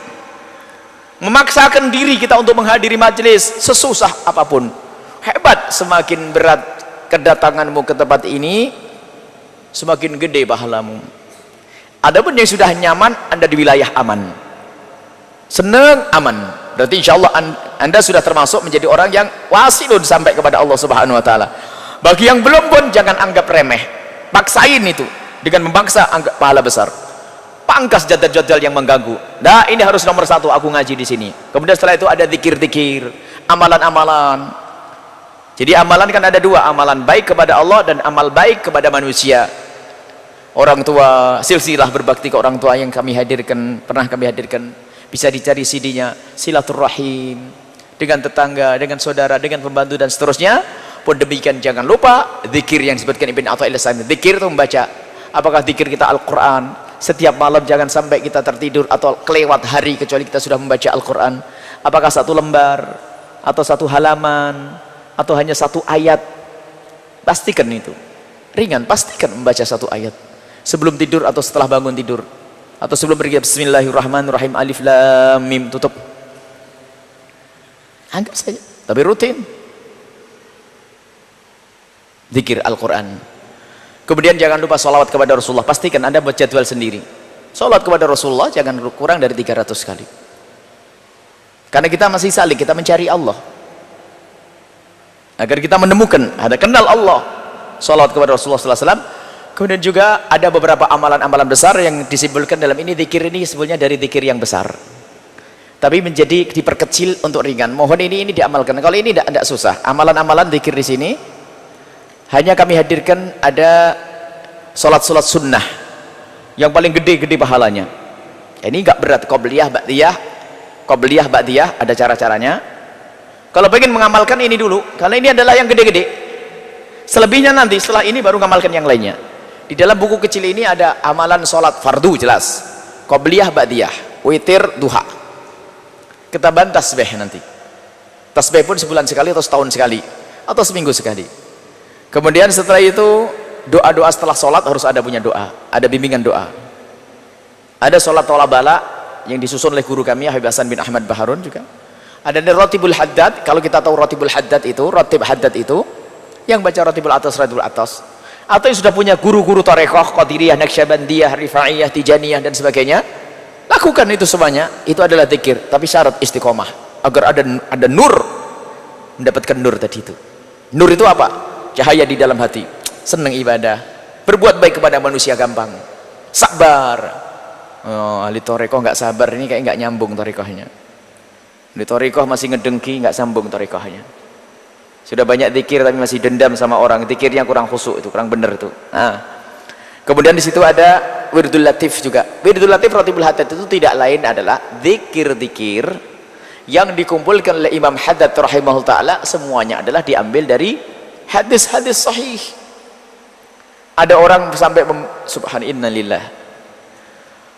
memaksakan diri kita untuk menghadiri majelis sesusah apapun. Hebat, semakin berat kedatanganmu ke tempat ini, semakin gede pahala-mu. Adapun yang sudah nyaman, Anda di wilayah aman, senang, aman, berarti insya Allah Anda sudah termasuk menjadi orang yang wasilun sampai kepada Allah Subhanahu wa taala. Bagi yang belum pun, jangan anggap remeh, paksain itu. Dengan memaksa, anggap pahala besar. Pangkas jadwal-jadwal yang mengganggu. Nah, ini harus nomor satu, aku ngaji di sini. Kemudian setelah itu ada zikir-zikir, amalan-amalan. Jadi amalan kan ada dua, amalan baik kepada Allah dan amal baik kepada manusia. Orang tua, silsilah berbakti ke orang tua yang kami hadirkan, pernah kami hadirkan, bisa dicari CD-nya, silaturahim dengan tetangga, dengan saudara, dengan pembantu dan seterusnya. Pun demikian jangan lupa zikir yang disebutkan Ibn Athaillah. Zikir itu membaca. Apakah zikir kita Al-Quran? Setiap malam jangan sampai kita tertidur atau kelewat hari kecuali kita sudah membaca Al-Quran. Apakah satu lembar atau satu halaman atau hanya satu ayat? Pastikan itu ringan, pastikan membaca satu ayat sebelum tidur atau setelah bangun tidur, atau sebelum pergi. Bismillahirrahmanirrahim, alif lam mim, tutup. Anggap saja, tapi rutin. zikir Al-Quran. Kemudian jangan lupa sholawat kepada Rasulullah. Pastikan Anda buat jadwal sendiri. Sholawat kepada Rasulullah jangan kurang dari 300 kali. Karena kita masih salik, kita mencari Allah. Agar kita menemukan, ada kenal Allah. Sholawat kepada Rasulullah SAW. Kemudian juga ada beberapa amalan-amalan besar yang disimpulkan dalam ini. Zikir ini sebenarnya dari zikir yang besar. Tapi menjadi diperkecil untuk ringan. Mohon ini diamalkan. Kalau ini tidak susah. Amalan-amalan zikir di sini hanya kami hadirkan ada sholat-sholat sunnah yang paling gede-gede pahalanya. Ini enggak berat. Qobliyah, ba'diyah ada cara-caranya. Kalau pengen mengamalkan ini dulu, karena ini adalah yang gede-gede. Selebihnya nanti setelah ini baru mengamalkan yang lainnya. Di dalam buku kecil ini ada amalan sholat fardu jelas. Qobliyah, ba'diyah, witir, duha. Ketaban tasbih nanti. Tasbih pun sebulan sekali atau setahun sekali atau seminggu sekali. Kemudian setelah itu doa-doa setelah sholat harus ada punya doa, ada bimbingan doa. Ada sholat tolak bala yang disusun oleh guru kami Habib Hasan bin Ahmad Baharun juga. Ada Ratibul Haddad. Kalau kita tahu Ratibul Haddad itu, Ratib Haddad itu yang baca Ratibul Atas, Ratibul Atas, atau yang sudah punya guru-guru tarekhah, Qadiriyah, Naqsyabandiyah, Rifaiyah, Tijaniyah dan sebagainya, lakukan itu semuanya. Itu adalah zikir, tapi syarat istiqomah agar ada nur, mendapatkan nur tadi itu. Nur itu apa? Cahaya di dalam hati, senang ibadah, berbuat baik kepada manusia gampang, sabar. Oh, ahli tarekhah nggak sabar, ini kayak nggak nyambung tarekhahnya. Ahli tarekhah masih ngedengki, nggak sambung tarekhahnya. Sudah banyak zikir tapi masih dendam sama orang, zikirnya kurang khusyuk, itu kurang benar itu. Nah, kemudian di situ ada wirdul latif juga. Wirdul latif Ratibul Haddad itu tidak lain adalah zikir-zikir yang dikumpulkan oleh Imam Haddad rahimahullah ta'ala, semuanya adalah diambil dari hadis-hadis sahih. Ada orang sampai subhanallah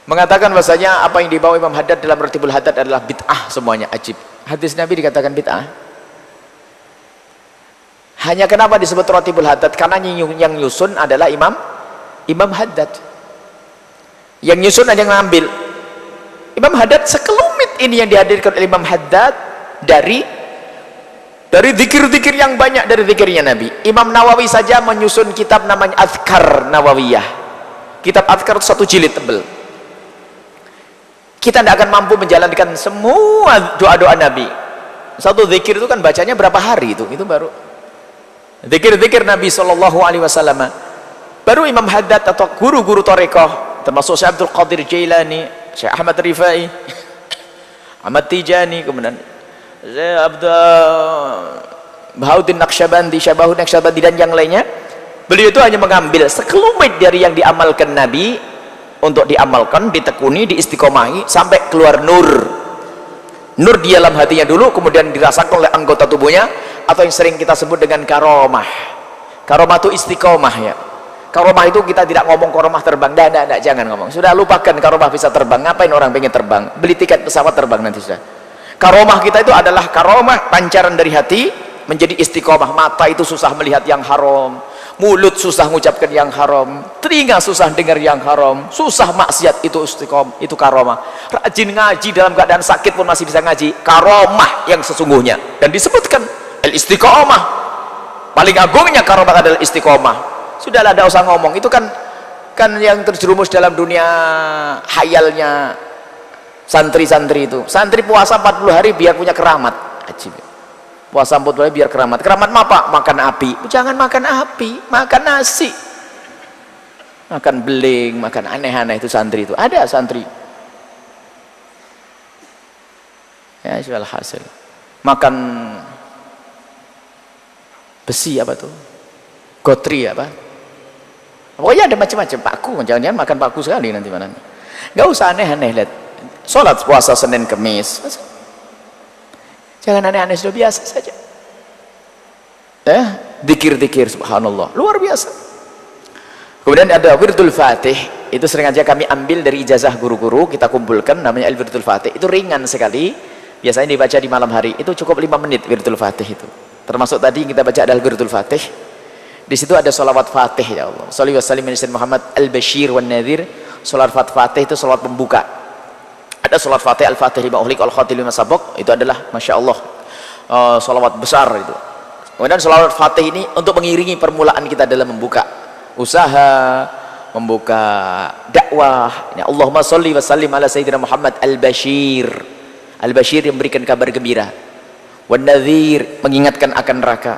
mengatakan bahasanya apa yang dibawa Imam Haddad dalam Ratibul Haddad adalah bid'ah semuanya, ajib. Hadis Nabi dikatakan bid'ah. Hanya kenapa disebut Ratibul Haddad? Karena yang nyusun adalah Imam Haddad. Yang nyusun ada yang ngambil. Imam Haddad sekelumit ini yang dihadirkan oleh Imam Haddad dari zikir-zikir yang banyak dari zikirnya Nabi. Imam Nawawi saja menyusun kitab namanya Adhkar Nawawiyah. Kitab Adhkar itu 1 jilid tebal. Kita tidak akan mampu menjalankan semua doa-doa Nabi. Satu zikir itu kan bacanya berapa hari itu baru. Zikir-zikir Nabi SAW. Baru Imam Haddad atau guru-guru tarekhah, termasuk Syekh Abdul Qadir Jailani, Syekh Ahmad Rifai, Ahmad Tijani, kemudian Bahauddin Naqsyabandi, Syabahud Naqsyabandi dan yang lainnya. Beliau itu hanya mengambil sekelumit dari yang diamalkan Nabi untuk diamalkan, ditekuni, diistiqomahi sampai keluar nur. Nur di dalam hatinya dulu, kemudian dirasakan oleh anggota tubuhnya, atau yang sering kita sebut dengan karomah. Karomah itu istiqomah ya. Karomah itu kita tidak ngomong karomah terbang, tidak, jangan ngomong. Sudah lupakan karomah bisa terbang. Ngapain orang pengen terbang? Beli tiket pesawat terbang nanti sudah. Karomah kita itu adalah karomah pancaran dari hati menjadi istiqomah. Mata itu susah melihat yang haram, mulut susah mengucapkan yang haram, telinga susah dengar yang haram, susah maksiat, itu istiqomah, itu karomah. Rajin ngaji dalam keadaan sakit pun masih bisa ngaji, karomah yang sesungguhnya. Dan disebutkan al-istiqomah, paling agungnya karomah adalah istiqomah. Sudahlah, tidak usah ngomong, itu kan yang terjerumus dalam dunia hayalnya santri-santri itu. Santri puasa 40 hari biar punya keramat. Ajib. Puasa 40 hari biar keramat. Keramat apa? Makan api. Jangan makan api, makan nasi, makan beling, makan aneh-aneh. Itu santri itu. Ada santri ya jual hasil makan besi apa tuh, gotri apa, pokoknya ada macam-macam. Paku, jangan-jangan makan paku sekali nanti mana. Nggak usah aneh-aneh. Lihat sholat puasa Senin Kemis, jangan aneh-aneh, sudah biasa saja. Dikir-dikir subhanallah luar biasa. Kemudian ada wirdul fatih, itu sering aja kami ambil dari ijazah guru-guru, kita kumpulkan, namanya wirdul fatih. Itu ringan sekali, biasanya dibaca di malam hari, itu cukup 5 menit wirdul fatih itu. Termasuk tadi yang kita baca adalah wirdul fatih. Di situ ada sholawat fatih, ya Allah sholli wa sallim ala Muhammad al-Bashir wan Nadhir. Sholawat fatih itu sholawat pembuka. Ada sholawat fatih, al-fatih lima uhliq al-khatil lima sabok, itu adalah masya Allah sholawat besar itu. Kemudian sholawat Fatih ini untuk mengiringi permulaan kita dalam membuka usaha, membuka dakwah. Ya, Allahumma sholli wa sallim ala sayyidina Muhammad al-Bashir. Al-Bashir yang memberikan kabar gembira. Wan nadhir, mengingatkan akan neraka.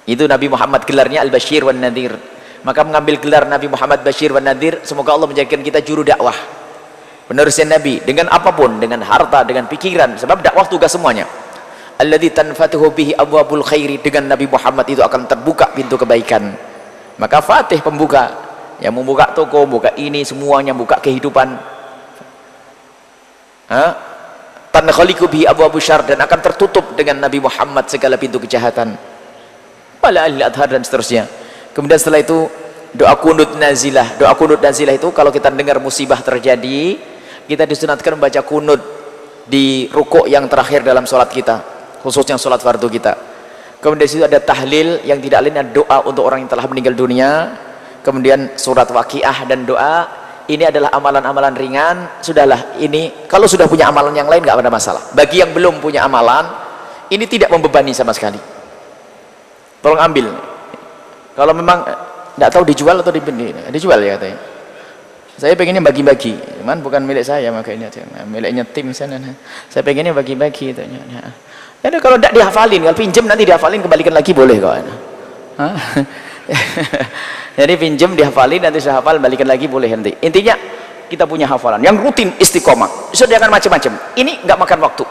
Itu Nabi Muhammad gelarnya al-Bashir wan nadhir. Maka mengambil gelar Nabi Muhammad Bashir wan nadhir, semoga Allah menjadikan kita juru dakwah. Penerusnya Nabi dengan apapun, dengan harta, dengan pikiran, sebab dakwah tugas semuanya. Alladzi tanfatuhu bihi abwabul khairi, dengan Nabi Muhammad itu akan terbuka pintu kebaikan. Maka Fatih pembuka, yang membuka toko, buka ini semuanya, buka kehidupan. Tankhaliqu bihi abwabus syarr, dan akan tertutup dengan Nabi Muhammad segala pintu kejahatan. Wala ahli adhar dan seterusnya. Kemudian setelah itu doa kunut nazilah. Doa kunut nazilah itu kalau kita dengar musibah terjadi, kita disunatkan membaca kunut di rukuk yang terakhir dalam sholat kita, khususnya sholat fardu kita. Kemudian di situ ada tahlil yang tidak lain adalah doa untuk orang yang telah meninggal dunia. Kemudian surat waqiah dan doa. Ini adalah amalan-amalan ringan. Sudahlah, ini kalau sudah punya amalan yang lain nggak ada masalah. Bagi yang belum punya amalan, ini tidak membebani sama sekali. Tolong ambil. Kalau memang nggak tahu dijual atau dijual ya katanya. Saya pengennya bagi-bagi, cuman bukan milik saya, makanya miliknya tim sana. Saya pengennya bagi-bagi. Jadi kalau tidak dihafalin, kalau pinjam nanti dihafalin, kembalikan lagi boleh kok. Jadi pinjam dihafalin, nanti saya hafal, balikan lagi boleh nanti. Intinya kita punya hafalan yang rutin, istiqomah. Sediakan macam-macam. Ini nggak makan waktu,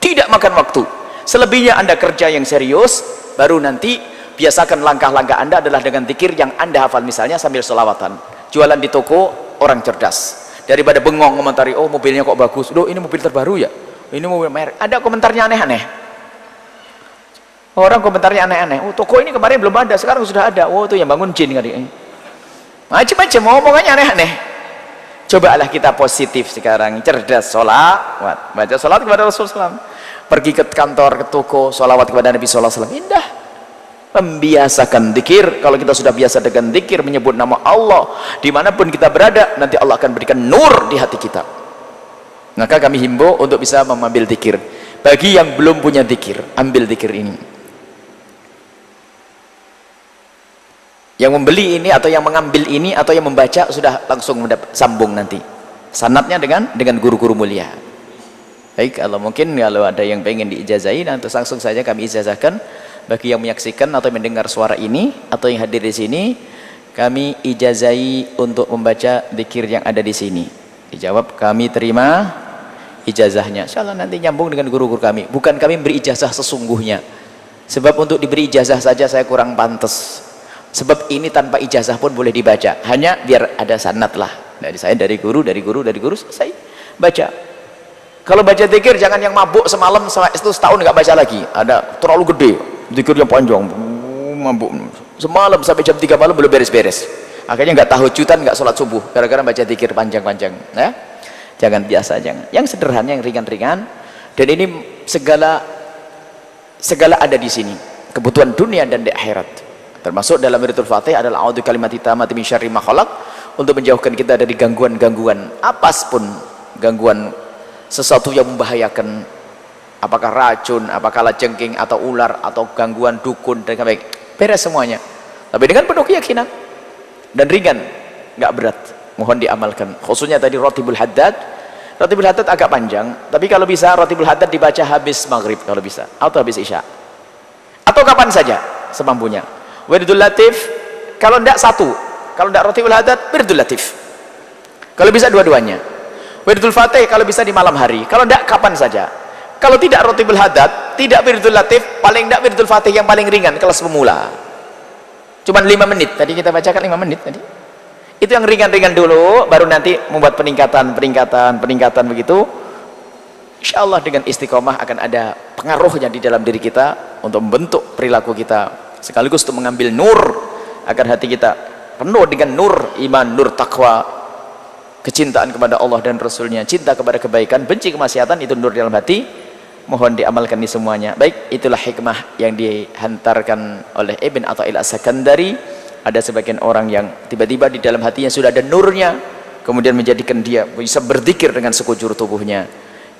tidak makan waktu. Selebihnya Anda kerja yang serius, baru nanti biasakan langkah-langkah Anda adalah dengan zikir yang Anda hafal, misalnya sambil sholawatan. Jualan di toko, orang cerdas. Daripada bengong komentari, oh mobilnya kok bagus, loh ini mobil terbaru ya, ini mobil merek. Ada komentarnya aneh-aneh. Orang komentarnya aneh-aneh. Oh toko ini kemarin belum ada, sekarang sudah ada. Oh itu yang bangun jin kali. Macam-macam omongannya aneh-aneh. Cobalah kita positif sekarang, cerdas, sholawat, baca sholat kepada Rasulullah SAW. Pergi ke kantor, ke toko, sholawat kepada Nabi SAW. Indah. Membiasakan zikir. Kalau kita sudah biasa dengan zikir, menyebut nama Allah dimanapun kita berada, nanti Allah akan berikan nur di hati kita. Maka kami himbau untuk bisa mengambil zikir. Bagi yang belum punya zikir, ambil zikir ini. Yang membeli ini atau yang mengambil ini atau yang membaca sudah langsung sambung nanti sanadnya dengan guru-guru mulia. Baik, kalau mungkin kalau ada yang pengen diijazahi, nanti langsung saja kami ijazahkan. Bagi yang menyaksikan atau mendengar suara ini atau yang hadir di sini, kami ijazahi untuk membaca zikir yang ada di sini. Dijawab, kami terima ijazahnya. Insyaallah nanti nyambung dengan guru-guru kami. Bukan kami beri ijazah sesungguhnya. Sebab untuk diberi ijazah saja saya kurang pantas. Sebab ini tanpa ijazah pun boleh dibaca. Hanya biar ada sanad lah. Dari saya, dari guru, selesai baca. Kalau baca zikir jangan yang mabuk semalam itu setahun nggak baca lagi. Ada terlalu gede. Zikirnya panjang, mabuk semalam sampai jam 3 malam belum beres-beres, akhirnya nggak tahujudan, nggak sholat subuh gara-gara baca zikir panjang-panjang. Ya, jangan, biasa, jangan. Yang sederhana, yang ringan-ringan. Dan ini segala ada di sini, kebutuhan dunia dan di akhirat. Termasuk dalam Wiritul Fatih adalah a'udzu kalimati tammati min syarri ma khalaq, untuk menjauhkan kita dari gangguan-gangguan apapun, gangguan sesuatu yang membahayakan. Apakah racun, apakah kalajengking atau ular atau gangguan dukun, dan baik beres semuanya. Tapi dengan penuh keyakinan dan ringan, nggak berat. Mohon diamalkan. Khususnya tadi Ratibul Haddad. Ratibul Haddad agak panjang, tapi kalau bisa Ratibul Haddad dibaca habis maghrib kalau bisa, atau habis isya, atau kapan saja semampunya. Wirdul Latif kalau tidak satu, kalau tidak Ratibul Haddad, Wirdul Latif. Kalau bisa dua-duanya. Wirdul Fatih kalau bisa di malam hari, kalau tidak kapan saja. Kalau tidak Ratibul Haddad, tidak Wirdul Latif, paling tidak Wirdul Fatih yang paling ringan kelas pemula. Cuman 5 menit, tadi kita bacakan 5 menit tadi. Itu yang ringan-ringan dulu, baru nanti membuat peningkatan begitu. Insya Allah dengan istiqomah akan ada pengaruhnya di dalam diri kita untuk membentuk perilaku kita, sekaligus untuk mengambil nur agar hati kita penuh dengan nur iman, nur takwa, kecintaan kepada Allah dan Rasulnya, cinta kepada kebaikan, benci kemaksiatan. Itu nur dalam hati. Mohon diamalkan di semuanya. Baik, itulah hikmah yang dihantarkan oleh Ibn Atha'il As-Sakandari. Ada sebagian orang yang tiba-tiba di dalam hatinya sudah ada nurnya, kemudian menjadikan dia bisa berzikir dengan sekujur tubuhnya.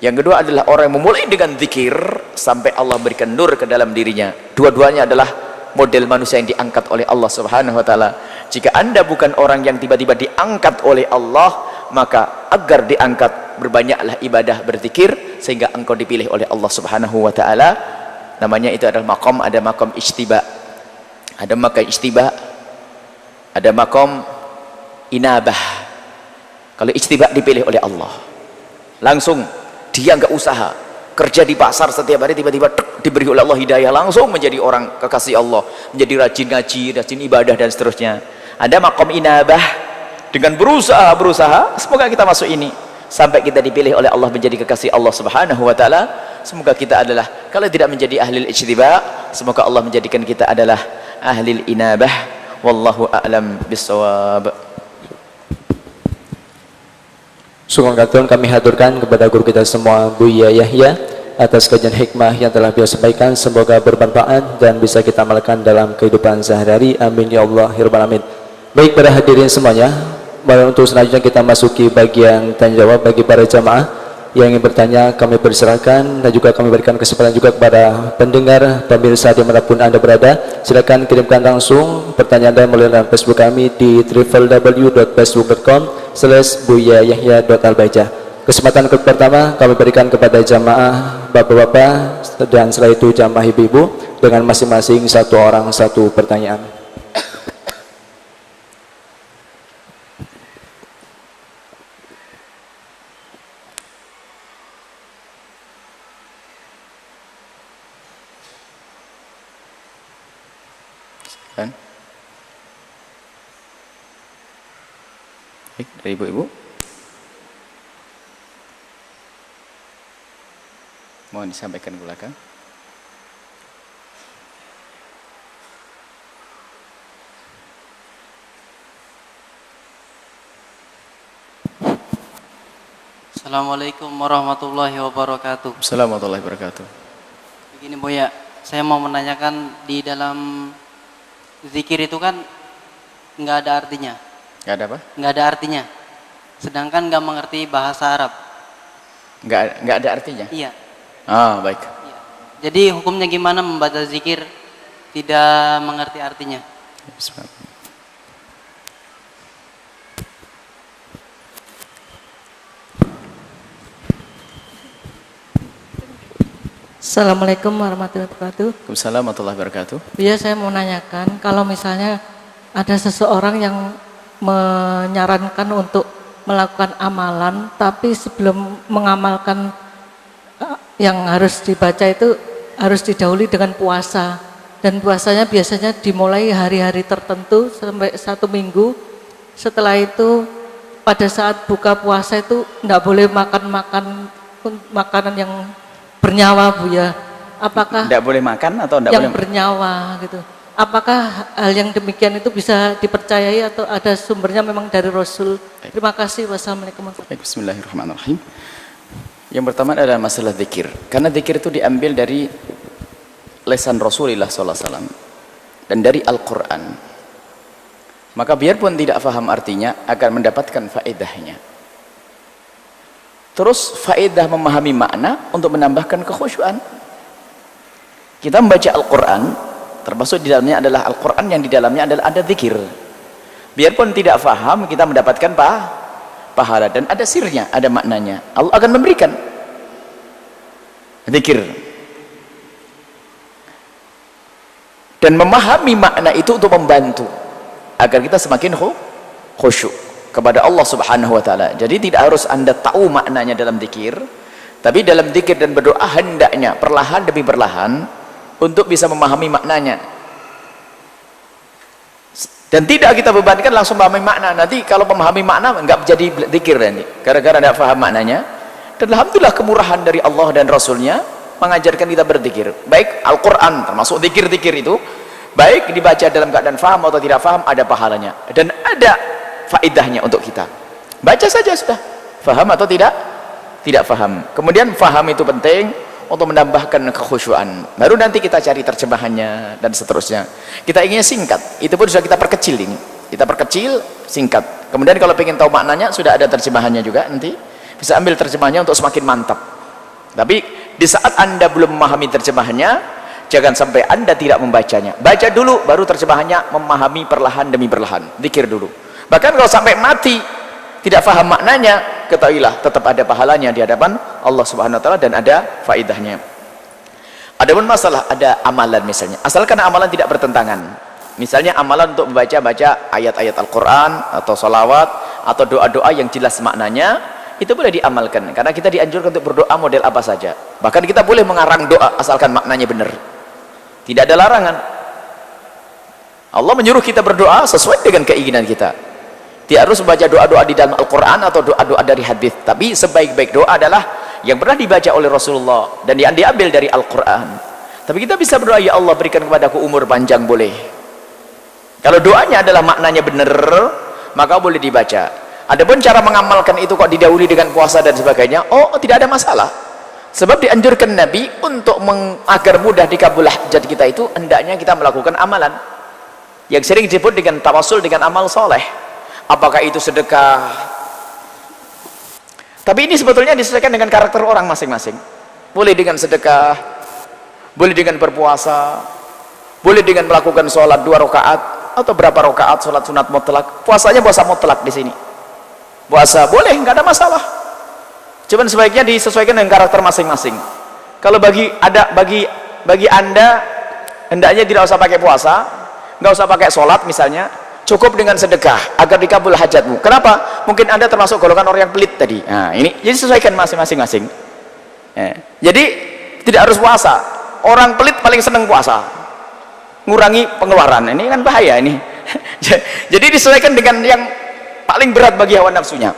Yang kedua adalah orang yang memulai dengan zikir sampai Allah berikan nur ke dalam dirinya. Dua-duanya adalah model manusia yang diangkat oleh Allah Subhanahu wa taala. Jika Anda bukan orang yang tiba-tiba diangkat oleh Allah, maka agar diangkat berbanyaklah ibadah berzikir sehingga engkau dipilih oleh Allah Subhanahu wa taala. Namanya itu adalah maqam, ada maqam ijtiba. Ada maqam ijtiba, ada maqam inabah. Kalau ijtiba dipilih oleh Allah. Langsung dia nggak usaha kerja di pasar setiap hari, tiba-tiba diberi oleh Allah hidayah, langsung menjadi orang kekasih Allah, menjadi rajin ngaji, rajin ibadah dan seterusnya. Ada makom inabah, dengan berusaha semoga kita masuk ini sampai kita dipilih oleh Allah menjadi kekasih Allah Subhanahu wa taala. Semoga kita adalah, kalau tidak menjadi ahli ijtiba, semoga Allah menjadikan kita adalah ahli inabah. Wallahu a'lam bissawab. Sungguh kami haturkan kepada guru kita semua, Buya Yahya, atas kajian hikmah yang telah beliau sampaikan. Semoga bermanfaat dan bisa kita amalkan dalam kehidupan sehari-hari. Amin ya Allah ya Rabbal alamin. Baik para hadirin semuanya, untuk selanjutnya kita masuki bagian tanya jawab bagi para jamaah yang ingin bertanya. Kami persilakan dan juga kami berikan kesempatan juga kepada pendengar, pemirsa dimanapun Anda berada. Silakan kirimkan langsung pertanyaan Anda melalui Facebook kami di www.facebook.com/buyayahya.albaijah. Kesempatan pertama kami berikan kepada jamaah bapak-bapak dan setelah itu jamaah ibu-ibu dengan masing-masing satu orang satu pertanyaan. Kan? Baik, dari ibu-ibu. Mohon disampaikan ke belakang. Assalamualaikum warahmatullahi wabarakatuh. Assalamualaikum warahmatullahi wabarakatuh. Begini Buya, saya mau menanyakan, di dalam zikir itu kan nggak ada artinya. Nggak ada apa? Nggak ada artinya. Sedangkan nggak mengerti bahasa Arab. Nggak ada artinya? Iya. Ah, baik. Iya. Jadi hukumnya gimana membaca zikir tidak mengerti artinya? Bismillah. Assalamualaikum warahmatullahi wabarakatuh. Waalaikumsalam warahmatullahi wabarakatuh. Ya, saya mau nanyakan, kalau misalnya ada seseorang yang menyarankan untuk melakukan amalan, tapi sebelum mengamalkan yang harus dibaca itu harus didahului dengan puasa, dan puasanya biasanya dimulai hari-hari tertentu sampai 1 minggu. Setelah itu pada saat buka puasa itu tidak boleh makan makanan yang bernyawa, Bu ya. Apakah tidak boleh makan atau tidak yang boleh bernyawa gitu? Apakah hal yang demikian itu bisa dipercayai atau ada sumbernya memang dari Rasul? Terima kasih. Wassalamualaikum warahmatullahi wabarakatuh. Bismillahirrahmanirrahim. Yang pertama adalah masalah zikir. Karena zikir itu diambil dari lisan Rasulullah SAW dan dari Al-Quran. Maka biarpun tidak faham artinya, akan mendapatkan faedahnya. Terus faedah memahami makna untuk menambahkan kekhusyuan. Kita membaca Al-Quran, termasuk di dalamnya adalah Al-Quran yang di dalamnya adalah ada zikir. Biarpun tidak faham, kita mendapatkan pahala, dan ada sirnya, ada maknanya. Allah akan memberikan zikir. Dan memahami makna itu untuk membantu agar kita semakin khusyuk kepada Allah Subhanahu wa taala. Jadi tidak harus Anda tahu maknanya dalam zikir, tapi dalam zikir dan berdoa hendaknya perlahan demi perlahan untuk bisa memahami maknanya. Dan tidak kita bebankan langsung memahami makna. Nanti kalau memahami makna enggak jadi zikir nanti, gara-gara tidak paham maknanya. Dan alhamdulillah kemurahan dari Allah dan Rasulnya mengajarkan kita berzikir. Baik Al-Quran termasuk zikir-zikir itu, baik dibaca dalam keadaan faham atau tidak faham, ada pahalanya dan ada faedahnya untuk kita. Baca saja sudah, faham atau tidak faham. Kemudian faham itu penting untuk menambahkan kekhusyuan. Baru nanti kita cari terjemahannya dan seterusnya. Kita inginnya singkat, itu pun sudah kita perkecil ini. Kita perkecil, singkat. Kemudian kalau ingin tahu maknanya, sudah ada terjemahannya juga, nanti bisa ambil terjemahannya untuk semakin mantap. Tapi di saat Anda belum memahami terjemahannya, jangan sampai Anda tidak membacanya. Baca dulu, baru terjemahannya, memahami perlahan demi perlahan. Zikir dulu. Bahkan kalau sampai mati tidak paham maknanya, ketahuilah tetap ada pahalanya di hadapan Allah Subhanahu wa taala dan ada faedahnya. Adapun masalah ada amalan misalnya, asalkan amalan tidak bertentangan. Misalnya amalan untuk membaca ayat-ayat Al-Qur'an atau salawat atau doa-doa yang jelas maknanya, itu boleh diamalkan karena kita dianjurkan untuk berdoa model apa saja. Bahkan kita boleh mengarang doa asalkan maknanya benar. Tidak ada larangan. Allah menyuruh kita berdoa sesuai dengan keinginan kita. Tidak harus membaca doa-doa di dalam Al-Quran atau doa-doa dari hadis, tapi sebaik-baik doa adalah yang pernah dibaca oleh Rasulullah dan yang diambil dari Al-Quran. Tapi kita bisa berdoa, ya Allah berikan kepadaku umur panjang, boleh. Kalau doanya adalah maknanya benar, maka boleh dibaca. Adapun cara mengamalkan itu kok didahului dengan puasa dan sebagainya, oh tidak ada masalah. Sebab dianjurkan Nabi untuk agar mudah dikabul hajat kita itu, hendaknya kita melakukan amalan yang sering disebut dengan tawasul dengan amal soleh. Apakah itu sedekah? Tapi ini sebetulnya disesuaikan dengan karakter orang masing-masing. Boleh dengan sedekah, boleh dengan berpuasa, boleh dengan melakukan sholat 2 rakaat atau berapa rakaat sholat sunat mutlak. Puasanya puasa mutlak di sini. Puasa boleh, nggak ada masalah. Cuman sebaiknya disesuaikan dengan karakter masing-masing. Kalau bagi Anda hendaknya tidak usah pakai puasa, nggak usah pakai sholat misalnya, cukup dengan sedekah agar dikabul hajatmu. Kenapa? Mungkin Anda termasuk golongan orang yang pelit tadi. Nah, ini jadi sesuaikan masing-masing. Jadi tidak harus puasa. Orang pelit paling senang puasa, ngurangi pengeluaran. Ini kan bahaya ini. Jadi disesuaikan dengan yang paling berat bagi hawa nafsunya.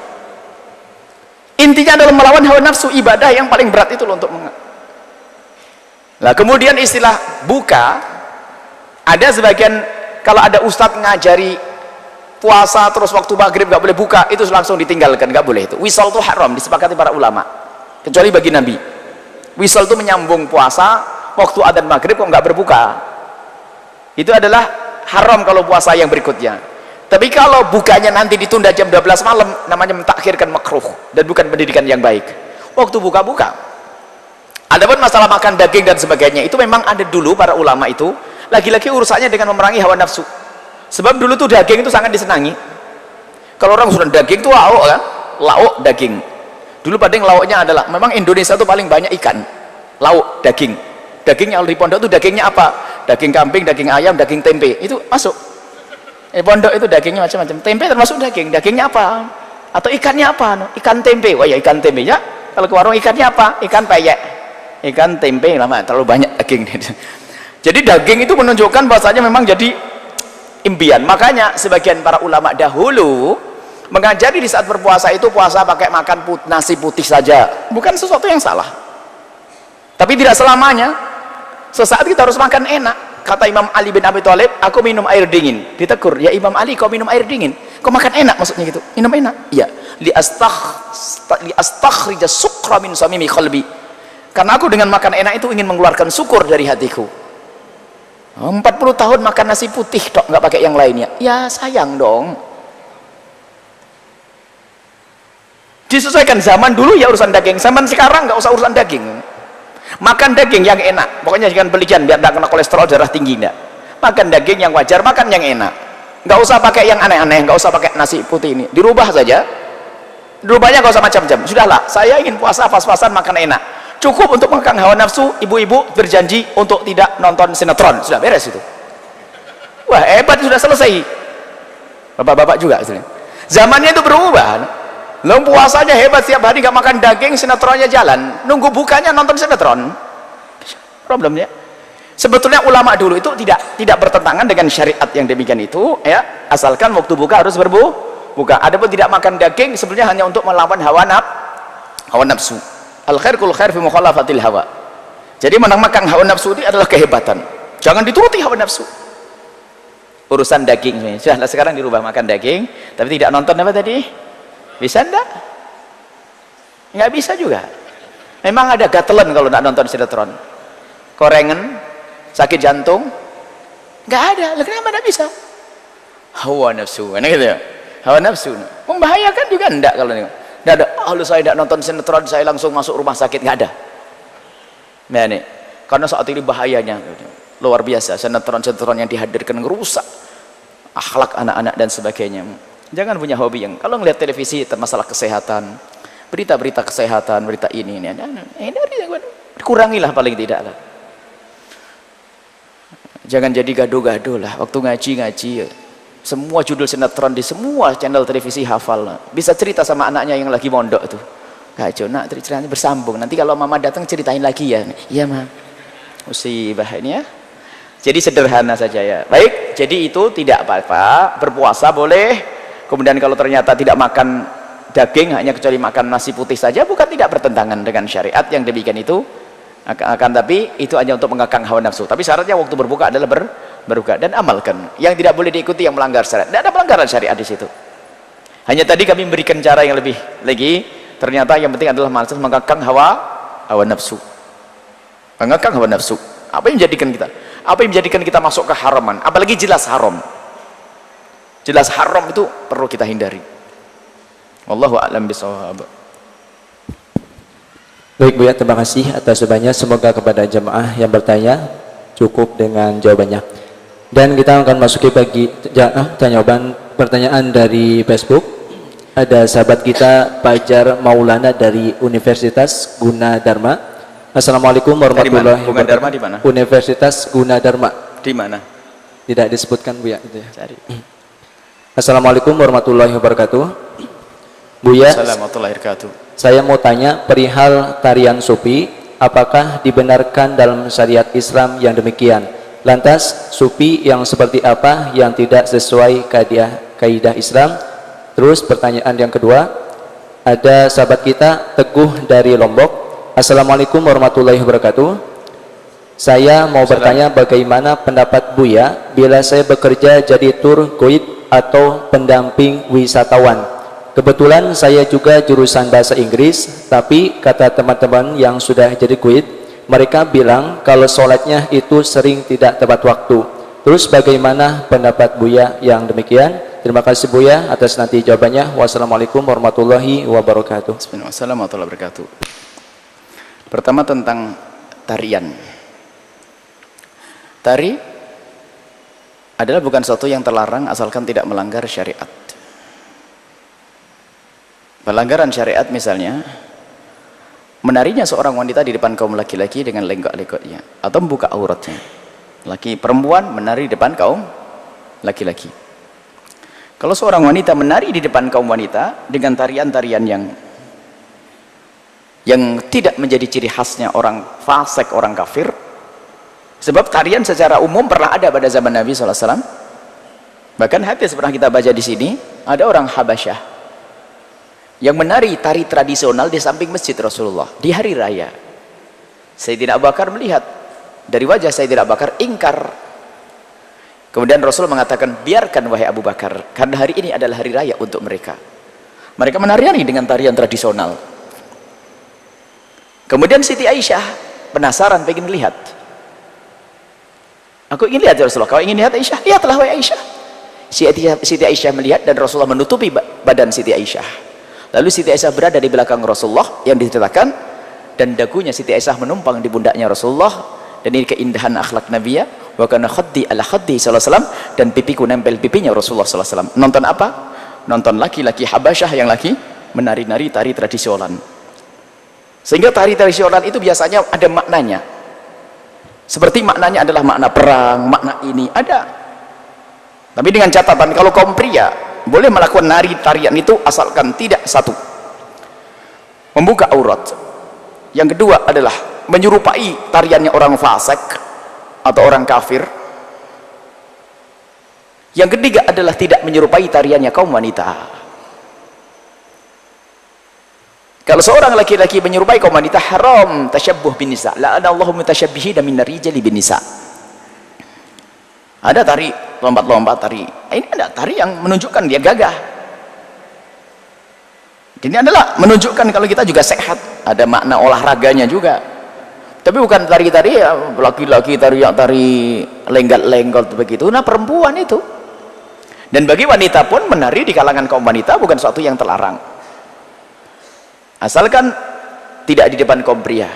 Intinya adalah melawan hawa nafsu. Ibadah yang paling berat itu loh untuk Nah, kemudian istilah buka, ada sebagian kalau ada ustadz ngajari puasa terus waktu maghrib gak boleh buka, itu langsung ditinggalkan, gak boleh. Itu wisal itu haram, disepakati para ulama, kecuali bagi Nabi. Wisal itu menyambung puasa waktu adzan maghrib kok gak berbuka, itu adalah haram kalau puasa yang berikutnya. Tapi kalau bukanya nanti ditunda jam 12 malam, namanya mentakhirkan makruh dan bukan pendidikan yang baik. Waktu buka-buka. Adapun masalah makan daging dan sebagainya, itu memang ada dulu para ulama itu lagi-lagi urusannya dengan memerangi hawa nafsu. Sebab dulu tuh daging itu sangat disenangi. Kalau orang sudah daging itu lauk kan, lauk daging. Dulu pada yang lauknya adalah, memang Indonesia itu paling banyak ikan, lauk daging. Daging yang di pondok itu dagingnya apa? Daging kambing, daging ayam, daging tempe, itu masuk. Pondok itu dagingnya macam-macam. Tempe termasuk daging. Dagingnya apa? Atau ikannya apa? Ikan tempe. Wah ya ikan tempe ya. Kalau ke warung ikannya apa? Ikan peyek. Ikan tempe lama, terlalu banyak daging. Jadi daging itu menunjukkan bahwasanya memang jadi impian. Makanya sebagian para ulama dahulu mengajari di saat berpuasa itu puasa pakai makan nasi putih saja. Bukan sesuatu yang salah. Tapi tidak selamanya. Sesaat kita harus makan enak. Kata Imam Ali bin Abi Thalib, aku minum air dingin. Ditegur, ya Imam Ali kau minum air dingin. Kau makan enak maksudnya gitu. Minum enak. Iya. Li astakhrija sukra min samimi qalbi. Karena aku dengan makan enak itu ingin mengeluarkan syukur dari hatiku. 40 tahun makan nasi putih dok, nggak pakai yang lainnya, ya sayang dong. Disesuaikan. Zaman dulu ya urusan daging, zaman sekarang nggak usah urusan daging. Makan daging yang enak, pokoknya jangan belian biar nggak kena kolesterol darah tinggi. Enggak. Makan daging yang wajar, makan yang enak, nggak usah pakai yang aneh-aneh, nggak usah pakai nasi putih ini, dirubah saja. Dirubahnya nggak usah macam-macam. Sudahlah, saya ingin puasa pas-pasan makan enak, cukup untuk makan hawa nafsu. Ibu-ibu berjanji untuk tidak nonton sinetron, sudah beres itu. Wah hebat, sudah selesai. Bapak-bapak juga zamannya itu berubah. Lo puasanya hebat, setiap hari nggak makan daging, sinetronnya jalan, nunggu bukanya nonton sinetron. Problemnya sebetulnya ulama dulu itu tidak bertentangan dengan syariat yang demikian itu ya, asalkan waktu buka harus berbuka. Adapun tidak makan daging sebenarnya hanya untuk melawan hawa nafsu. Al khair kul khair fi mukhalafatil hawa. Jadi makan hawa nafsu ini adalah kehebatan. Jangan dituruti hawa nafsu. Urusan daging sudah sekarang dirubah, makan daging tapi tidak nonton apa tadi? Bisa enggak? Nggak bisa juga. Memang ada gatelan kalau nggak nonton sinetron. Korengan, sakit jantung, nggak ada. Lah kenapa nggak bisa? Hawa nafsu, kan gitu ya. Hawa nafsu, membahayakan juga enggak kalau nggak ada. Kalau saya tidak nonton sinetron, saya langsung masuk rumah sakit, nggak ada. Nah, nih, karena saat ini bahayanya luar biasa, sinetron-sinetron yang dihadirkan ngerusak akhlak anak-anak dan sebagainya. Jangan punya hobi yang kalau ngelihat televisi masalah kesehatan, berita-berita kesehatan, berita ini kurangilah paling tidak lah. Jangan jadi gaduh-gaduh lah. Waktu ngaji semua judul sinetron di semua channel televisi hafal. Bisa cerita sama anaknya yang lagi mondok tuh. Kacau, nak ceritanya bersambung. Nanti kalau mama datang ceritain lagi ya. Iya ma. Musibah ini ya. Jadi sederhana saja ya. Baik, jadi itu tidak apa-apa. Berpuasa boleh. Kemudian kalau ternyata tidak makan daging, hanya kecuali makan nasi putih saja, bukan tidak bertentangan dengan syariat yang demikian itu. Akan tapi itu hanya untuk mengekang hawa nafsu. Tapi syaratnya waktu berbuka adalah berbuka dan amalkan. Yang tidak boleh diikuti yang melanggar syariat. Tidak ada pelanggaran syariat di situ. Hanya tadi kami memberikan cara yang lebih lagi. Ternyata yang penting adalah mengekang hawa nafsu. Mengekang hawa nafsu. Apa yang menjadikan kita? Apa yang menjadikan kita masuk ke haraman? Apalagi jelas haram. Jelas haram itu perlu kita hindari. Wallahu a'lam bishawab. Baik Bu ya, terima kasih atas jawabannya. Semoga kepada jemaah yang bertanya cukup dengan jawabannya. Dan kita akan masuki bagi jawaban pertanyaan dari Facebook. Ada sahabat kita Fajar Maulana dari Universitas Gunadarma. Assalamualaikum warahmatullahi wabarakatuh. Gunadarma di mana? Universitas Gunadarma. Di mana? Tidak disebutkan Bu ya, itu ya. Cari. Assalamualaikum warahmatullahi wabarakatuh. Buya, Assalamualaikum warahmatullahi wabarakatuh. Saya mau tanya perihal tarian sufi, apakah dibenarkan dalam syariat Islam yang demikian? Lantas, sufi yang seperti apa yang tidak sesuai kaidah Islam? Terus pertanyaan yang kedua, ada sahabat kita Teguh dari Lombok. Assalamualaikum warahmatullahi wabarakatuh. Saya mau bertanya bagaimana pendapat Buya bila saya bekerja jadi tour guide atau pendamping wisatawan. Kebetulan saya juga jurusan bahasa Inggris, tapi kata teman-teman yang sudah jadi guide, mereka bilang kalau sholatnya itu sering tidak tepat waktu. Terus bagaimana pendapat Buya yang demikian? Terima kasih Buya atas nanti jawabannya. Wassalamualaikum warahmatullahi wabarakatuh. Assalamualaikum warahmatullahi wabarakatuh. Pertama tentang tarian. Tari adalah bukan sesuatu yang terlarang asalkan tidak melanggar syariat. Pelanggaran syariat misalnya menarinya seorang wanita di depan kaum laki-laki dengan lenggak-lenggoknya atau membuka auratnya. Laki perempuan menari di depan kaum laki-laki. Kalau seorang wanita menari di depan kaum wanita dengan tarian-tarian yang tidak menjadi ciri khasnya orang fasik, orang kafir. Sebab tarian secara umum pernah ada pada zaman Nabi SAW. Bahkan hadis pernah kita baca di sini, ada orang Habasyah yang menari tari tradisional di samping masjid Rasulullah di hari raya. Sayyidina Abu Bakar melihat, dari wajah Sayyidina Abu Bakar ingkar. Kemudian Rasul mengatakan, biarkan wahai Abu Bakar, karena hari ini adalah hari raya untuk mereka. Mereka menariani dengan tarian tradisional. Kemudian Siti Aisyah penasaran, pengen lihat. Aku ingin lihat ya Rasulullah. Kau ingin lihat Aisyah? Lihatlah wahai Aisyah. Siti Aisyah melihat dan Rasulullah menutupi badan Siti Aisyah. Lalu Siti Aisyah berada di belakang Rasulullah yang diceritakan, dan dagunya Siti Aisyah menumpang di pundaknya Rasulullah. Dan ini keindahan akhlak Nabi ya. Wa kana khaddi ala khaddi sallallahu alaihi wasallam, dan pipiku nempel pipinya Rasulullah sallallahu alaihi wasallam. Nonton apa? Nonton laki-laki Habasyah yang lagi menari-nari tari tradisional. Sehingga tari tradisional itu biasanya ada maknanya. Seperti maknanya adalah makna perang, makna ini ada. Tapi dengan catatan kalau kaum pria boleh melakukan nari tarian itu asalkan tidak satu, membuka aurat. Yang kedua adalah menyerupai tariannya orang fasik atau orang kafir. Yang ketiga adalah tidak menyerupai tariannya kaum wanita. Kalau seorang laki-laki menyerupai kaum wanita, haram tasyabbuh bin nisa. La'anallahu mutasyabbihin minar rijali bin nisa. Ada tari lompat-lompat tari. Ini ada tari yang menunjukkan dia gagah. Ini adalah menunjukkan kalau kita juga sehat. Ada makna olahraganya juga. Tapi bukan tari-tari ya, laki-laki tari lenggat-lenggot begitu. Nah perempuan itu. Dan bagi wanita pun menari di kalangan kaum wanita bukan suatu yang terlarang. Asalkan tidak di depan kaum pria.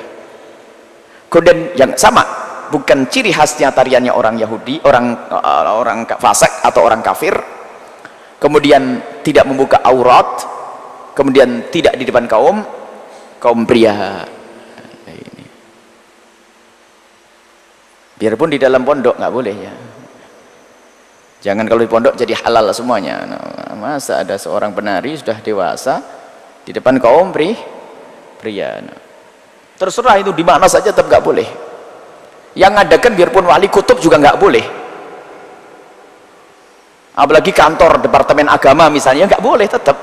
Kemudian yang sama, bukan ciri khasnya tariannya orang Yahudi, orang fasik atau orang kafir. Kemudian tidak membuka aurat, kemudian tidak di depan kaum pria. Ini. Biarpun di dalam pondok nggak boleh ya. Jangan kalau di pondok jadi halal semuanya. Nah, masa ada seorang penari sudah dewasa di depan kaum pria. Nah, terserah itu di mana saja tetap nggak boleh. Yang adakan biarpun wali kutub juga nggak boleh. Apalagi kantor departemen agama misalnya nggak boleh tetap.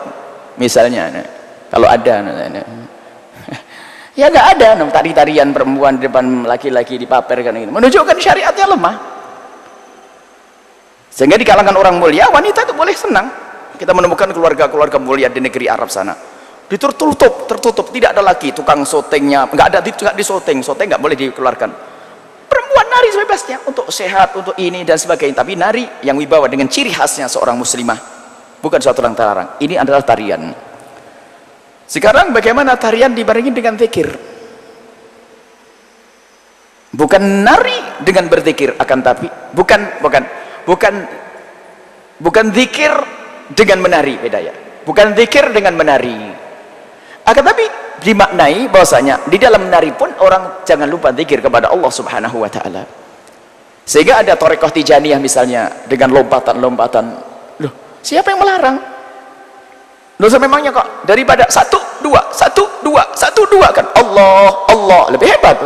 Misalnya, nah, kalau ada, ya nggak ada tari-tarian perempuan di depan laki-laki dipaperkan gitu. Menunjukkan syariatnya lemah. Sehingga di kalangan orang mulia wanita itu boleh senang. Kita menemukan keluarga-keluarga mulia di negeri Arab sana. Tertutup, tidak ada lagi tukang syutingnya, nggak ada juga di syuting nggak boleh dikeluarkan. Perempuan nari sebebasnya untuk sehat, untuk ini dan sebagainya. Tapi nari yang wibawa dengan ciri khasnya seorang muslimah, bukan suatu yang terlarang. Ini adalah tarian. Sekarang bagaimana tarian dibarengi dengan zikir? Bukan nari dengan berzikir, akan tapi bukan zikir dengan menari, beda ya. Bukan zikir dengan menari. Akan tapi dimaknai bahwasanya di dalam menari pun orang jangan lupa zikir kepada Allah Subhanahu wa taala. Sehingga ada thariqah Tijaniyah misalnya dengan lompatan-lompatan. Loh, siapa yang melarang? Loh, memangnya kok daripada 1 2 1 2 1 2 kan Allah lebih hebat.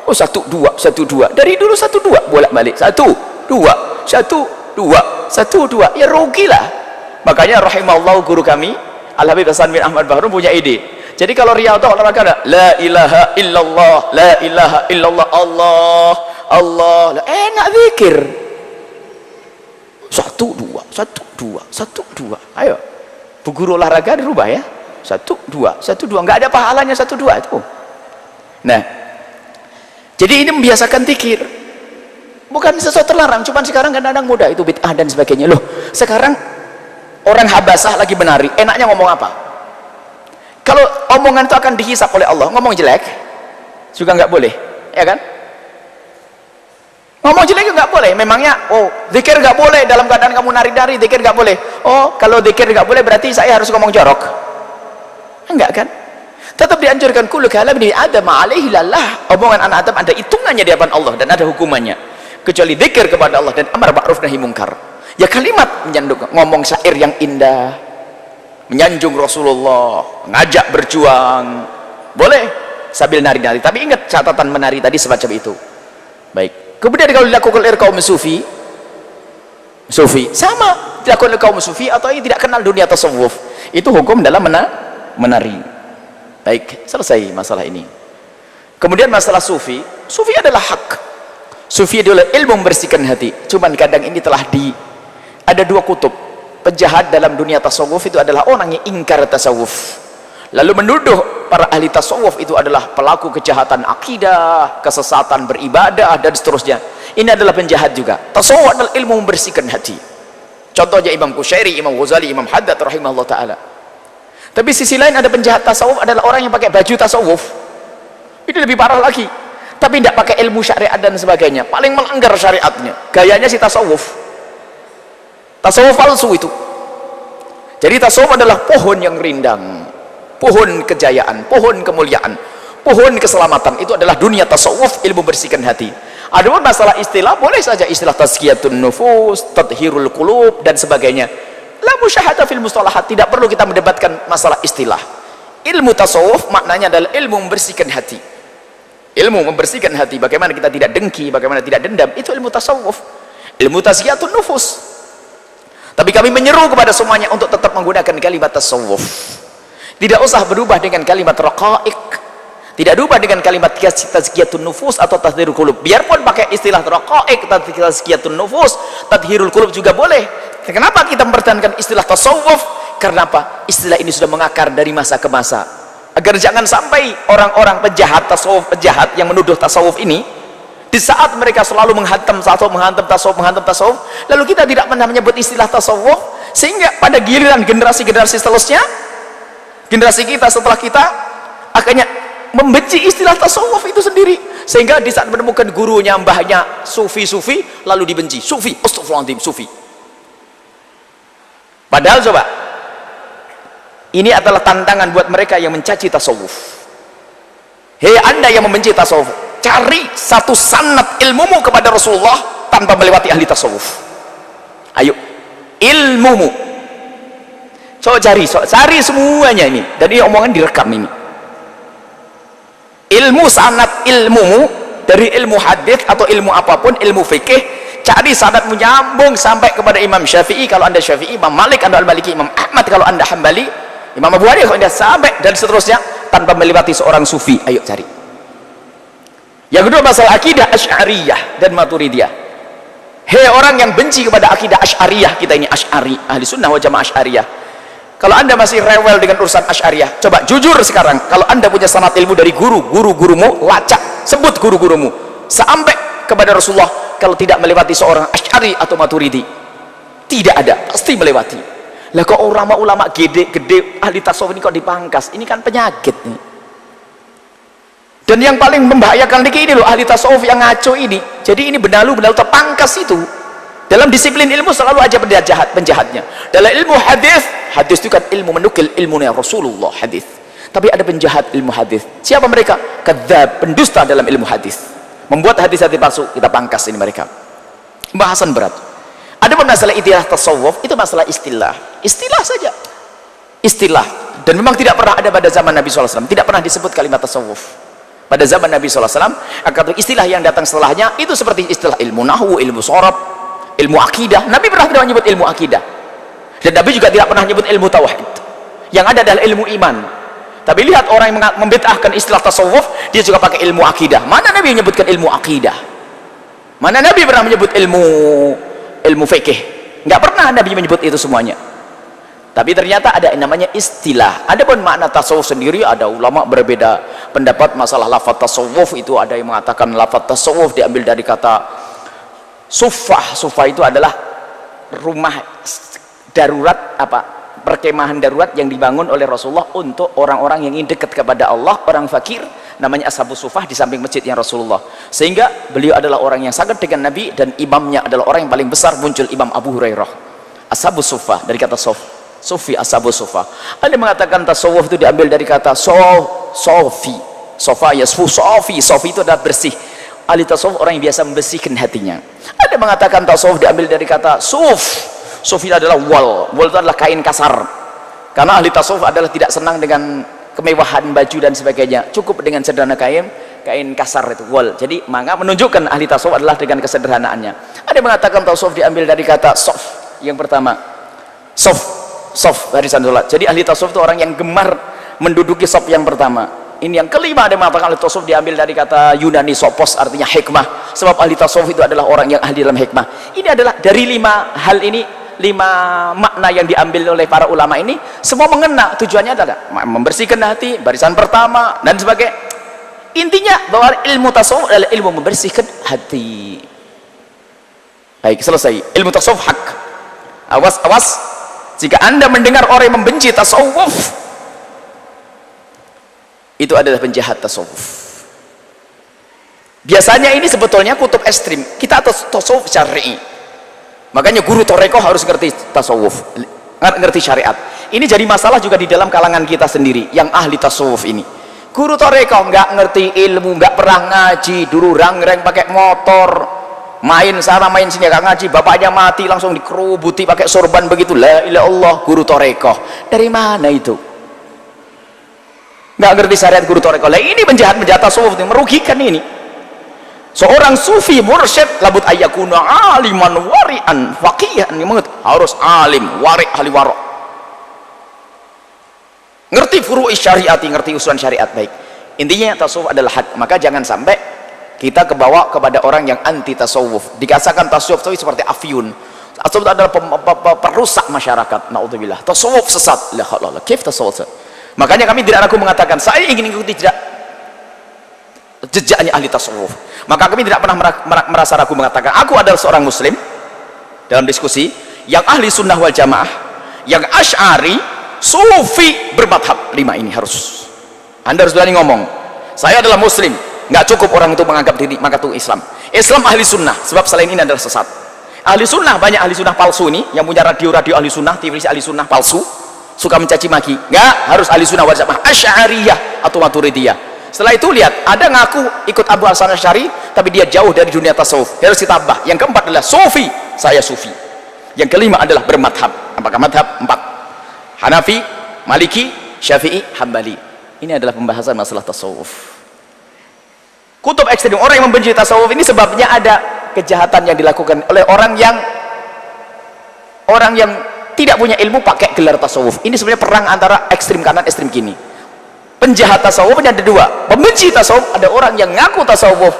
Oh 1 2 1 2. Dari dulu 1 2 bolak-balik 1 2 1 2 1 2. Ya rugilah. Makanya rahimallahu guru kami Al-Habib Hasan bin Ahmad Bahrum punya ide. Jadi kalau riyadhah olahraga ada la ilaha illallah, la ilaha illallah, Allah, enak zikir. 1 2 1 2 1 2. Ayo. Bu guru olahraga dirubah ya. 1 2 1 2, enggak ada pahalanya 1 2 itu. Nah. Jadi ini membiasakan zikir. Bukan sesuatu terlarang, cuman sekarang kadang-kadang mudah itu bid'ah dan sebagainya. Loh, sekarang orang Habasah lagi menari, enaknya ngomong apa? Kalau omongan itu akan dihisap oleh Allah, ngomong jelek juga nggak boleh, ya kan? Ngomong jelek juga nggak boleh. Memangnya, zikir nggak boleh dalam keadaan kamu nari-nari, zikir nggak boleh. Oh, kalau zikir nggak boleh berarti saya harus ngomong jorok? Enggak kan? Tetap dianjurkan kullu kalamin Adam alaihi lallah. Omongan anak Adam ada hitungannya di hadapan Allah dan ada hukumannya. Kecuali zikir kepada Allah dan amar ma'ruf nahi munkar. Ya kalimat ngomong syair yang indah, menyanjung Rasulullah, ngajak berjuang, boleh sambil nari-nari. Tapi ingat catatan menari tadi semacam itu. Baik. Kemudian kalau dilakukan oleh kaum sufi sama dilakukan oleh kaum sufi atau yang tidak kenal dunia tasawuf, itu hukum dalam menari. Baik, selesai masalah ini. Kemudian masalah sufi adalah hak. Sufi adalah ilmu membersihkan hati. Cuman kadang ini telah ada 2 kutub. Penjahat dalam dunia tasawuf itu adalah orang yang ingkar tasawuf, lalu menuduh para ahli tasawuf itu adalah pelaku kejahatan akidah, kesesatan beribadah dan seterusnya. Ini adalah penjahat juga. Tasawuf adalah ilmu membersihkan hati. Contohnya Imam Qushairi, Imam Ghazali, Imam Haddad rahimahullah ta'ala. Tapi sisi lain ada penjahat tasawuf adalah orang yang pakai baju tasawuf. Itu lebih parah lagi. Tapi tidak pakai ilmu syariat dan sebagainya, paling melanggar syariatnya. Gayanya si tasawuf palsu itu. Jadi tasawuf adalah pohon yang rindang, pohon kejayaan, pohon kemuliaan, pohon keselamatan. Itu adalah dunia tasawuf, ilmu bersihkan hati. Adapun masalah istilah, boleh saja istilah tazkiyatun nufus, tathhirul qulub dan sebagainya. La musyahadah fil mustalahat, tidak perlu kita mendebatkan masalah istilah. Ilmu tasawuf maknanya adalah ilmu membersihkan hati. Ilmu membersihkan hati, bagaimana kita tidak dengki, bagaimana tidak dendam, itu ilmu tasawuf. Ilmu tazkiyatun nufus. Tapi kami menyeru kepada semuanya untuk tetap menggunakan kalimat tasawuf. Tidak usah berubah dengan kalimat raqaiq. Tidak berubah dengan kalimat tazkiyatun nufus atau tathhirul qulub. Biarpun pakai istilah raqaiq, tazkiyatun nufus, tathhirul qulub juga boleh. Kenapa kita mempertahankan istilah tasawuf? Karena apa? Istilah ini sudah mengakar dari masa ke masa. Agar jangan sampai orang-orang penjahat tasawuf, penjahat yang menuduh tasawuf ini, di saat mereka selalu menghantam tasawuf, lalu kita tidak pernah menyebut istilah tasawuf, sehingga pada giliran generasi-generasi seterusnya, generasi kita setelah kita akhirnya membenci istilah tasawuf itu sendiri, sehingga di saat menemukan gurunya, mbahnya sufi lalu dibenci. Sufi, astagfirullahaladzim, sufi. Padahal coba, ini adalah tantangan buat mereka yang mencaci tasawuf. Hei anda yang membenci tasawuf, cari satu sanad ilmumu kepada Rasulullah tanpa melewati ahli tasawuf. Ayo, ilmumu coba cari semuanya ini, dan ini omongan direkam ini. Ilmu sanad ilmumu dari ilmu hadis atau ilmu apapun, ilmu fikih, cari sanad menyambung sampai kepada Imam Syafi'i kalau anda Syafi'i, Imam Malik anda Al-Maliki, Imam Ahmad kalau anda Hambali, Imam Abu Hanifah kalau anda sampai, dan seterusnya tanpa melewati seorang sufi. Ayo cari. Yang kedua masalah akidah Asy'ariyah dan Maturidiyah. Hei orang yang benci kepada akidah Asy'ariyah, kita ini Asy'ari, ahli sunnah wal jamaah Asy'ariyah. Kalau anda masih rewel dengan urusan Asy'ariyah, coba jujur sekarang, kalau anda punya sanad ilmu dari guru-gurumu, lacak, sebut guru-gurumu sampai kepada Rasulullah, kalau tidak melewati seorang Asy'ari atau Maturidi, tidak ada, pasti melewati. Lah kok ulama-ulama gede ahli tasawuf ini kok dipangkas? Ini kan penyakit nih. Dan yang paling membahayakan lagi ini loh, ahli tasawuf yang ngaco ini. Jadi ini benalu-benalu terpangkas itu. Dalam disiplin ilmu selalu aja penjahatnya. Dalam ilmu hadis itu kan ilmu menukil ilmunya Rasulullah hadis. Tapi ada penjahat ilmu hadis. Siapa mereka? Kadzdzab, pendusta dalam ilmu hadis. Membuat hadis-hadis palsu, kita pangkas ini mereka. Bahasan berat. Ada masalah istilah tasawuf, itu masalah istilah. Istilah saja. Istilah. Dan memang tidak pernah ada pada zaman Nabi SAW. Tidak pernah disebut kalimat tasawuf. Pada zaman Nabi SAW, akan istilah yang datang setelahnya itu seperti istilah ilmu nahwu, ilmu sorab, ilmu akidah. Nabi pernah tidak menyebut ilmu akidah, dan Nabi juga tidak pernah menyebut ilmu tauhid. Yang ada adalah ilmu iman. Tapi lihat orang yang membid'ahkan istilah tasawuf, dia juga pakai ilmu akidah. Mana Nabi menyebutkan ilmu akidah? Mana Nabi pernah menyebut ilmu fikih? Nggak pernah Nabi menyebut itu semuanya. Tapi ternyata ada yang namanya istilah. Adapun makna tasawuf sendiri, ada ulama berbeda pendapat masalah lafaz tasawuf. Itu ada yang mengatakan lafaz tasawuf diambil dari kata sufah. Sufah itu adalah rumah darurat, perkemahan darurat yang dibangun oleh Rasulullah untuk orang-orang yang ingin dekat kepada Allah, orang fakir, namanya ashabus sufah, di samping masjidnya Rasulullah. Sehingga beliau adalah orang yang sangat dengan Nabi, dan imamnya adalah orang yang paling besar. Muncul Imam Abu Hurairah, ashabus sufah, dari kata Sufi, ashabus sufah. Ada yang mengatakan tasawuf itu diambil dari kata sofi, sofa yasfu, sofi itu adalah bersih. Ahli tasawuf orang yang biasa membersihkan hatinya. Ada yang mengatakan tasawuf diambil dari kata suf itu adalah wal itu adalah kain kasar, karena ahli tasawuf adalah tidak senang dengan kemewahan baju dan sebagainya, cukup dengan sederhana kain kasar itu wal. Jadi maka menunjukkan ahli tasawuf adalah dengan kesederhanaannya. Ada yang mengatakan tasawuf diambil dari kata sof, yang pertama sof barisan sholat. Jadi ahli tasawuf itu orang yang gemar menduduki sof yang pertama. Ini yang kelima. Ada yang mengatakan ahli tasawuf diambil dari kata Yunani sopos, artinya hikmah, sebab ahli tasawuf itu adalah orang yang ahli dalam hikmah. Ini adalah dari 5 hal ini, 5 makna yang diambil oleh para ulama ini, semua mengena. Tujuannya adalah membersihkan hati, barisan pertama dan sebagainya. Intinya bahwa ilmu tasawuf adalah ilmu membersihkan hati. Baik, selesai. Ilmu tasawuf hak. Awas jika anda mendengar orang yang membenci tasawuf, itu adalah penjahat tasawuf. Biasanya ini sebetulnya kutub ekstrim. Kita tasawuf syar'i, makanya guru toreko harus ngerti tasawuf, ngerti syariat. Ini jadi masalah juga di dalam kalangan kita sendiri yang ahli tasawuf ini. Guru toreko nggak ngerti ilmu, nggak pernah ngaji, dulu rang-rang pakai motor, main sana main sini, gak ngaji, bapaknya mati langsung dikerubuti pakai sorban begitu. La ilaha illallah, guru toreko. Dari mana itu? Nggak ngerti syariat guru toreko. Lah ini penjahat tasawuf yang merugikan ini. Seorang sufi mursyid labut ayyakuna aliman wari'an faqihan, harus alim, wari', ahli wara', ngerti furu'i syariati, ngerti usulan syariat. Baik, intinya tasawuf adalah hak. Maka jangan sampai kita kebawa kepada orang yang anti tasawuf. Dikatakan tasawuf itu seperti afyun. Tasawuf adalah perusak masyarakat. Naudzubillah. Tasawuf sesat. La halallah. Kif tasawuf? Makanya kami tidak ragu mengatakan saya ingin ikuti jejaknya ahli tasawuf. Maka kami tidak pernah merasa ragu mengatakan aku adalah seorang muslim dalam diskusi yang ahli sunnah wal jamaah, yang asy'ari, sufi, bermadhab. 5 ini harus. Anda harus berani ngomong saya adalah muslim, nggak cukup orang itu menganggap diri maka itu Islam. Islam ahli sunnah, sebab selain ini adalah sesat. Ahli sunnah, banyak ahli sunnah palsu ini yang punya radio ahli sunnah, TV ahli sunnah palsu, suka mencaci maki. Nggak, harus ahli sunnah wal jamaah, Asy'ariyah atau Maturidiyah. Setelah itu lihat, ada ngaku ikut Abu Hasan Asy'ari tapi dia jauh dari dunia tasawuf, harus ditambah. Yang keempat adalah sufi, saya sufi. Yang kelima adalah bermadhab. Apakah madhab? 4: Hanafi, Maliki, Syafi'i, Hambali. Ini adalah pembahasan masalah tasawuf. Kutub ekstrim, orang yang membenci tasawuf ini sebabnya ada kejahatan yang dilakukan oleh orang yang tidak punya ilmu pakai gelar tasawuf. Ini sebenarnya perang antara ekstrim kanan ekstrim kiri. Penjahat tasawufnya ada dua. Pembenci tasawuf ada orang yang ngaku tasawuf,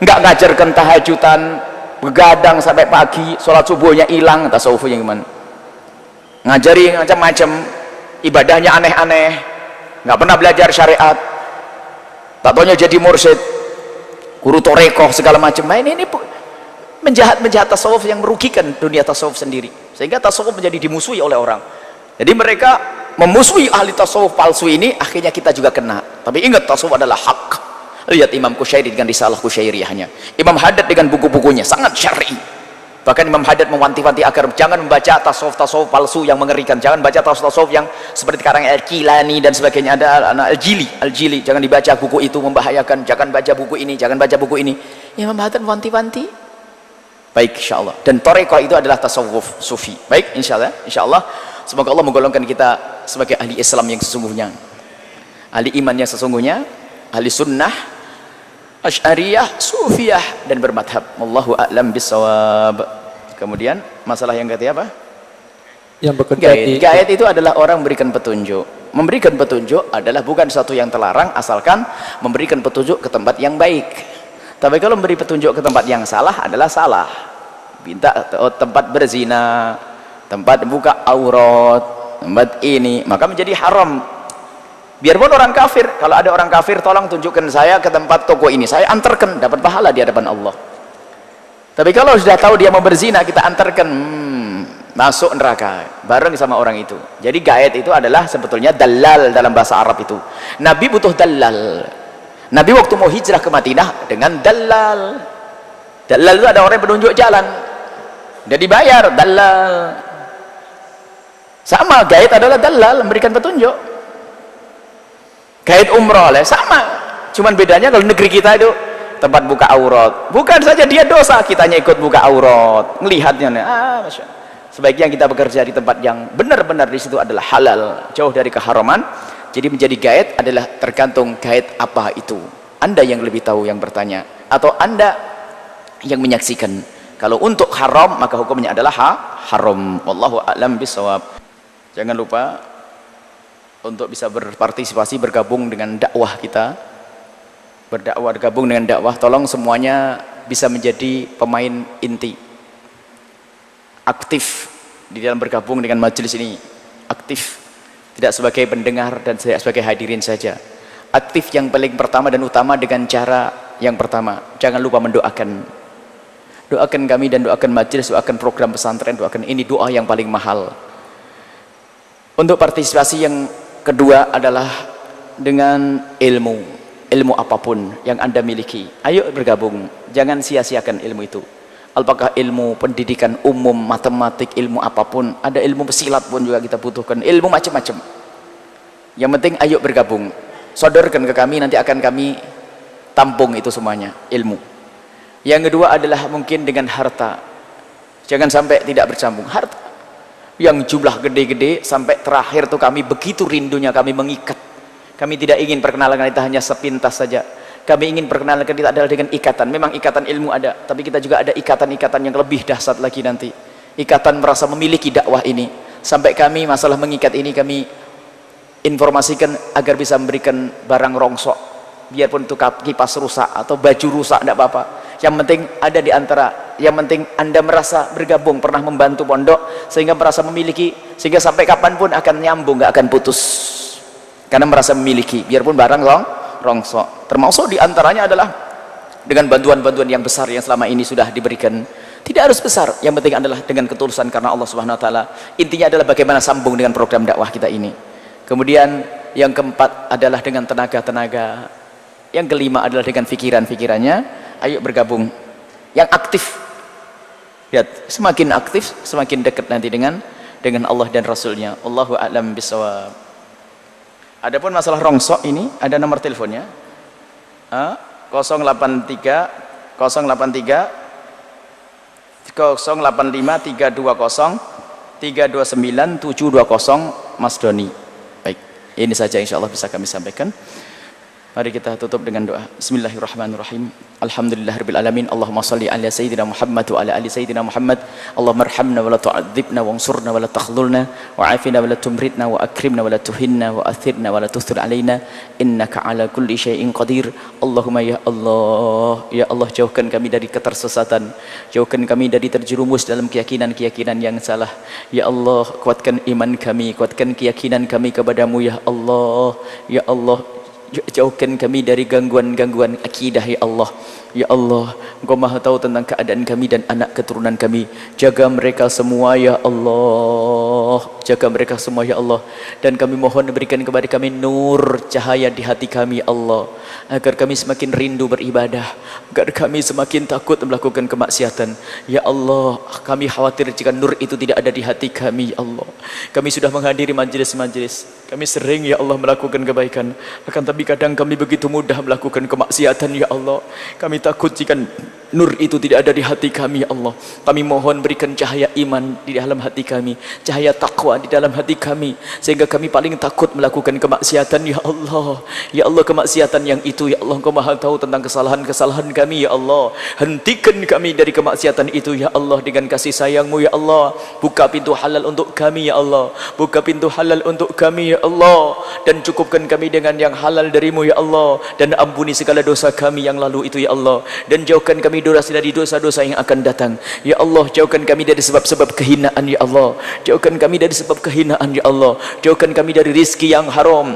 nggak ngajarkan tahajudan, begadang sampai pagi, sholat subuhnya hilang. Tasawufnya gimana? Ngajari macam-macam, ibadahnya aneh-aneh, nggak pernah belajar syariat, tak taunya jadi mursyid, guru torekoh segala macam. Nah, ini menjahat tasawuf yang merugikan dunia tasawuf sendiri, sehingga tasawuf menjadi dimusuhi oleh orang. Jadi mereka memusuhi ahli tasawuf palsu ini, akhirnya kita juga kena. Tapi ingat, tasawuf adalah hak. Lihat Imam Qushairi dengan risalah Qushairiyahnya, Imam Haddad dengan buku-bukunya sangat syar'i. Bahkan Imam Haddad mewanti-wanti agar jangan membaca tasawuf palsu yang mengerikan, jangan baca tasawuf yang seperti karang Al-Kilani dan sebagainya, ada Al-Jili, jangan dibaca buku itu, membahayakan, jangan baca buku ini, jangan baca buku ini. Imam Haddad mewanti-wanti. Baik, insyaallah. Dan Thariqah itu adalah tasawuf sufi. Baik, insyaallah. Semoga Allah menggolongkan kita sebagai ahli Islam yang sesungguhnya, ahli iman yang sesungguhnya, ahli sunnah, Asy'ariyah, Sufiyah, dan bermadhab. Wallahu a'lam bissawab. Kemudian masalah yang ketiga apa? Yang bekerja di gaib itu adalah orang memberikan petunjuk. Memberikan petunjuk adalah bukan sesuatu yang terlarang, asalkan memberikan petunjuk ke tempat yang baik. Tapi kalau memberi petunjuk ke tempat yang salah adalah salah. Minta tempat berzina, tempat buka aurat, tempat ini, maka menjadi haram. Biarpun orang kafir, kalau ada orang kafir, tolong tunjukkan saya ke tempat toko ini, saya antarkan, dapat pahala di hadapan Allah. Tapi kalau sudah tahu dia mau berzina, kita antarkan, masuk neraka bareng sama orang itu. Jadi gaib itu adalah sebetulnya dalal dalam bahasa Arab itu. Nabi butuh dalal. Nabi waktu mau hijrah ke Madinah dengan dalal. Dalal itu ada orang yang penunjuk jalan, dia dibayar dalal. Sama, gaib adalah dalal, memberikan petunjuk. Gaib umroh lah sama, cuman bedanya kalau negeri kita itu tempat buka aurat, bukan saja dia dosa, kitanya ikut buka aurat, melihatnya. Masya Allah. Sebaiknya kita bekerja di tempat yang benar-benar di situ adalah halal, jauh dari keharaman. Jadi menjadi gaib adalah tergantung gaib apa itu. Anda yang lebih tahu yang bertanya, atau Anda yang menyaksikan. Kalau untuk haram maka hukumnya adalah haram. Wallahu a'lam bishawab. Jangan lupa untuk bisa berpartisipasi, bergabung dengan dakwah kita, bergabung dengan dakwah. Tolong semuanya bisa menjadi pemain inti, aktif di dalam bergabung dengan majelis ini, aktif, tidak sebagai pendengar dan tidak sebagai hadirin saja. Aktif yang paling pertama dan utama dengan cara yang pertama, jangan lupa mendoakan. Doakan kami dan doakan majelis, doakan program pesantren, doakan ini doa yang paling mahal. Untuk partisipasi yang kedua adalah dengan ilmu apapun yang Anda miliki. Ayo bergabung, jangan sia-siakan ilmu itu. Apakah ilmu pendidikan umum, matematik, ilmu apapun, ada ilmu pesilat pun juga kita butuhkan, ilmu macam-macam. Yang penting ayo bergabung, sodorkan ke kami, nanti akan kami tampung itu semuanya, ilmu. Yang kedua adalah mungkin dengan harta. Jangan sampai tidak bersambung harta yang jumlah gede-gede, sampai terakhir tuh kami begitu rindunya kami mengikat. Kami tidak ingin perkenalan kita hanya sepintas saja, kami ingin perkenalan kita adalah dengan ikatan. Memang ikatan ilmu ada, tapi kita juga ada ikatan-ikatan yang lebih dahsyat lagi nanti, ikatan merasa memiliki dakwah ini. Sampai kami masalah mengikat ini kami informasikan agar bisa memberikan barang rongsok, biarpun itu kipas rusak atau baju rusak, tidak apa-apa. Yang penting ada di antara, yang penting Anda merasa bergabung, pernah membantu pondok, sehingga merasa memiliki, sehingga sampai kapanpun akan nyambung, gak akan putus, karena merasa memiliki, biarpun barang rongsok. Termasuk di antaranya adalah dengan bantuan-bantuan yang besar yang selama ini sudah diberikan. Tidak harus besar, yang penting adalah dengan ketulusan karena Allah Subhanahu Wa Taala. Intinya adalah bagaimana sambung dengan program dakwah kita ini. Kemudian yang keempat adalah dengan tenaga-tenaga Yang kelima adalah dengan pikiran-pikirannya. Ayo bergabung. Yang aktif. Lihat, semakin aktif, semakin dekat nanti dengan Allah dan Rasulnya. Allahu a'lam bishawab. Adapun masalah rongsok ini, ada nomor teleponnya. 083 085 320 329 720 Mas Doni. Baik, ini saja insya Allah bisa kami sampaikan. Mari kita tutup dengan doa. Bismillahirrahmanirrahim. Alhamdulillahirabbil alamin. Allahumma shalli ala sayyidina Muhammad wa ala ali sayyidina Muhammad. Allahumma arhamna wa la tu'adzibna wansurna wa la takhdhulna wa afina wa la tumritna wa akrimna wa la tuhinna wa athirna wa la tuthir alaina innaka ala kulli syai'in qadir. Allahumma ya Allah jauhkan kami dari ketersesatan, jauhkan kami dari terjerumus dalam keyakinan-keyakinan yang salah. Ya Allah, kuatkan iman kami, kuatkan keyakinan kami kepadamu ya Allah. Ya Allah, jauhkan kami dari gangguan-gangguan akidah ya Allah. Ya Allah, Engkau Maha tahu tentang keadaan kami dan anak keturunan kami. Jaga mereka semua ya Allah. Jaga mereka semua ya Allah. Dan kami mohon berikan kepada kami nur cahaya di hati kami ya Allah, agar kami semakin rindu beribadah, agar kami semakin takut melakukan kemaksiatan. Ya Allah, kami khawatir jika nur itu tidak ada di hati kami ya Allah. Kami sudah menghadiri majelis-majelis, kami sering ya Allah melakukan kebaikan, akan tapi kadang kami begitu mudah melakukan kemaksiatan ya Allah. Kami takut jika nur itu tidak ada di hati kami ya Allah. Kami mohon berikan cahaya iman di dalam hati kami, cahaya takwa di dalam hati kami, sehingga kami paling takut melakukan kemaksiatan ya Allah. Ya Allah, kemaksiatan yang itu ya Allah, Engkau Maha tahu tentang kesalahan-kesalahan kami ya Allah. Hentikan kami dari kemaksiatan itu ya Allah dengan kasih sayang-Mu ya Allah. Buka pintu halal untuk kami ya Allah, buka pintu halal untuk kami ya Allah, dan cukupkan kami dengan yang halal dari-Mu ya Allah, dan ampuni segala dosa kami yang lalu itu ya Allah, dan jauhkan kami dari dosa-dosa yang akan datang ya Allah. Jauhkan kami dari sebab-sebab kehinaan ya Allah, jauhkan kami dari sebab kehinaan ya Allah, jauhkan kami dari rizki yang haram.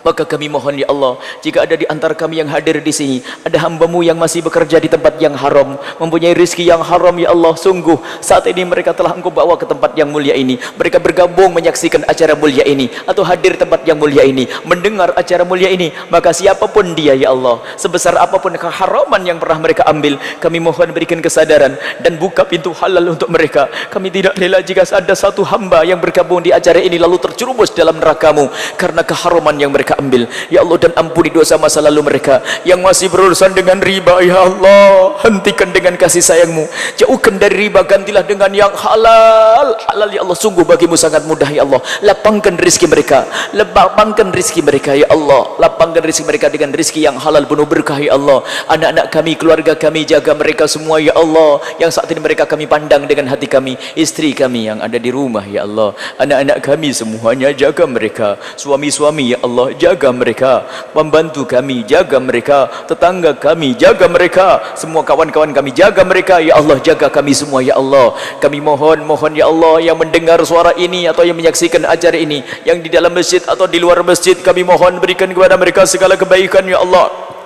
Maka kami mohon ya Allah, jika ada di antara kami yang hadir di sini, ada hamba-Mu yang masih bekerja di tempat yang haram, mempunyai rezeki yang haram ya Allah, sungguh saat ini mereka telah Engkau bawa ke tempat yang mulia ini, mereka bergabung menyaksikan acara mulia ini, atau hadir tempat yang mulia ini, mendengar acara mulia ini, maka siapapun dia ya Allah, sebesar apapun keharaman yang pernah mereka ambil, kami mohon berikan kesadaran dan buka pintu halal untuk mereka. Kami tidak rela jika ada satu hamba yang bergabung di acara ini lalu terjerumus dalam neraka-Mu karena keharaman yang mereka ambil ya Allah, dan ampuni dosa masa lalu mereka yang masih berurusan dengan riba ya Allah. Hentikan dengan kasih sayang-Mu, jauhkan dari riba, gantilah dengan yang halal ya Allah. Sungguh bagi-Mu sangat mudah ya Allah. Lapangkan rezeki mereka, lapangkan rezeki mereka ya Allah, lapangkan rezeki mereka dengan rezeki yang halal penuh berkah ya Allah. Anak-anak kami, keluarga kami, jaga mereka semua ya Allah, yang saat ini mereka kami pandang dengan hati kami, istri kami yang ada di rumah ya Allah, anak-anak kami semuanya jaga mereka, suami-suami ya Allah jaga mereka, pembantu kami jaga mereka, tetangga kami jaga mereka, semua kawan-kawan kami jaga mereka ya Allah. Jaga kami semua ya Allah. Kami mohon ya Allah, yang mendengar suara ini atau yang menyaksikan acara ini, yang di dalam masjid atau di luar masjid, kami mohon berikan kepada mereka segala kebaikan ya Allah.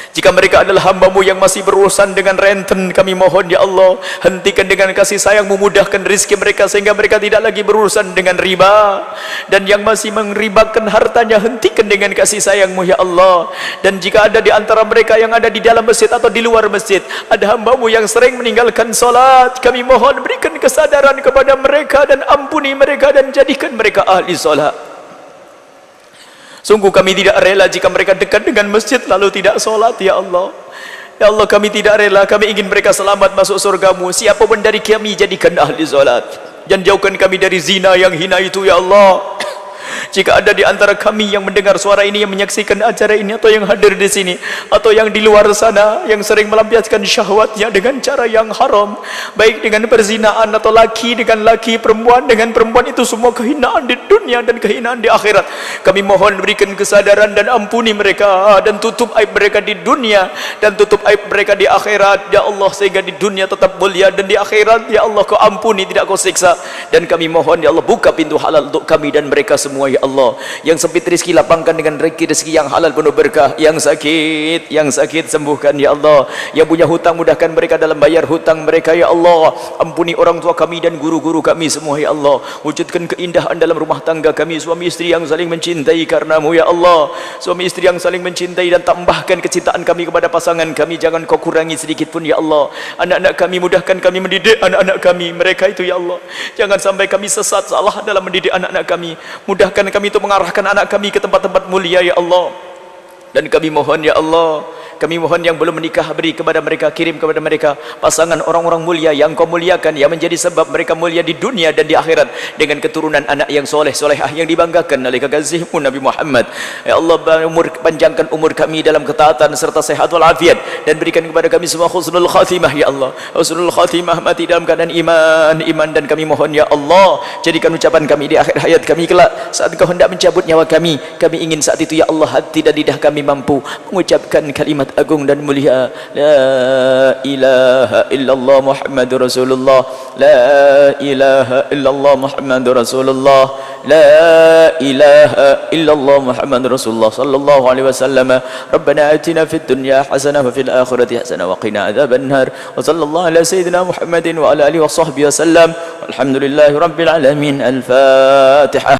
Jika mereka adalah hamba-Mu yang masih berurusan dengan renten, kami mohon ya Allah, hentikan dengan kasih sayang-Mu, mudahkan rezeki mereka sehingga mereka tidak lagi berurusan dengan riba, dan yang masih mengribakan hartanya, hentikan dengan kasih sayang-Mu ya Allah. Dan jika ada di antara mereka yang ada di dalam masjid atau di luar masjid, ada hamba-Mu yang sering meninggalkan salat, kami mohon berikan kesadaran kepada mereka dan ampuni mereka dan jadikan mereka ahli salat. Sungguh kami tidak rela jika mereka dekat dengan masjid lalu tidak solat ya Allah. Ya Allah, kami tidak rela, kami ingin mereka selamat masuk surga-Mu. Siapapun dari kami jadikan ahli solat, dan jauhkan kami dari zina yang hina itu ya Allah. Jika ada di antara kami yang mendengar suara ini, yang menyaksikan acara ini, atau yang hadir di sini, atau yang di luar sana, yang sering melampiaskan syahwatnya dengan cara yang haram, baik dengan perzinaan atau laki dengan laki, perempuan dengan perempuan, itu semua kehinaan di dunia dan kehinaan di akhirat. Kami mohon berikan kesadaran dan ampuni mereka, dan tutup aib mereka di dunia dan tutup aib mereka di akhirat ya Allah, sehingga di dunia tetap mulia dan di akhirat ya Allah Kau ampuni, tidak Kau siksa. Dan kami mohon ya Allah, buka pintu halal untuk kami dan mereka semua ya Allah. Yang sempit rezeki lapangkan dengan rezeki yang halal penuh berkah. Yang sakit sembuhkan ya Allah. Yang punya hutang mudahkan mereka dalam bayar hutang mereka ya Allah. Ampuni orang tua kami dan guru-guru kami semua ya Allah. Wujudkan keindahan dalam rumah tangga kami, suami istri yang saling mencintai mencintai karenamu ya Allah. Suami istri yang saling mencintai dan tambahkan kecintaan kami kepada pasangan kami, jangan kau kurangi sedikit pun ya Allah. Anak-anak kami, mudahkan kami mendidik anak-anak kami, mereka itu ya Allah. Jangan sampai kami sesat salah dalam mendidik anak-anak kami. Mudahkan kami untuk mengarahkan anak kami ke tempat-tempat mulia ya Allah. Dan kami mohon ya Allah, kami mohon yang belum menikah, beri kepada mereka, kirim kepada mereka pasangan orang-orang mulia yang kau muliakan, yang menjadi sebab mereka mulia di dunia dan di akhirat, dengan keturunan anak yang soleh solehah yang dibanggakan oleh kekasihmu Nabi Muhammad. Ya Allah, panjangkan umur kami dalam ketaatan serta sehat walafiat, dan berikan kepada kami semua husnul khatimah ya Allah. Husnul khatimah, mati dalam keadaan iman. Dan kami mohon ya Allah, jadikan ucapan kami di akhir hayat kami kelak, saat kau hendak mencabut nyawa kami ingin saat itu ya Allah hati dan lidah kami mampu mengucapkan kalimat agung dan mulia, la ilaha illallah Muhammadur Rasulullah, la ilaha illallah Muhammadur Rasulullah, la ilaha illallah Muhammadur Rasulullah sallallahu alaihi wasallam. Rabbana atina fid dunya hasanah wa fil akhirati hasanah wa qina adzaban nar. Wa sallallahu ala sayyidina Muhammadin wa ala alihi wa sahbihi wasallam. Alhamdulillahi rabbil alamin. Al-Fatihah.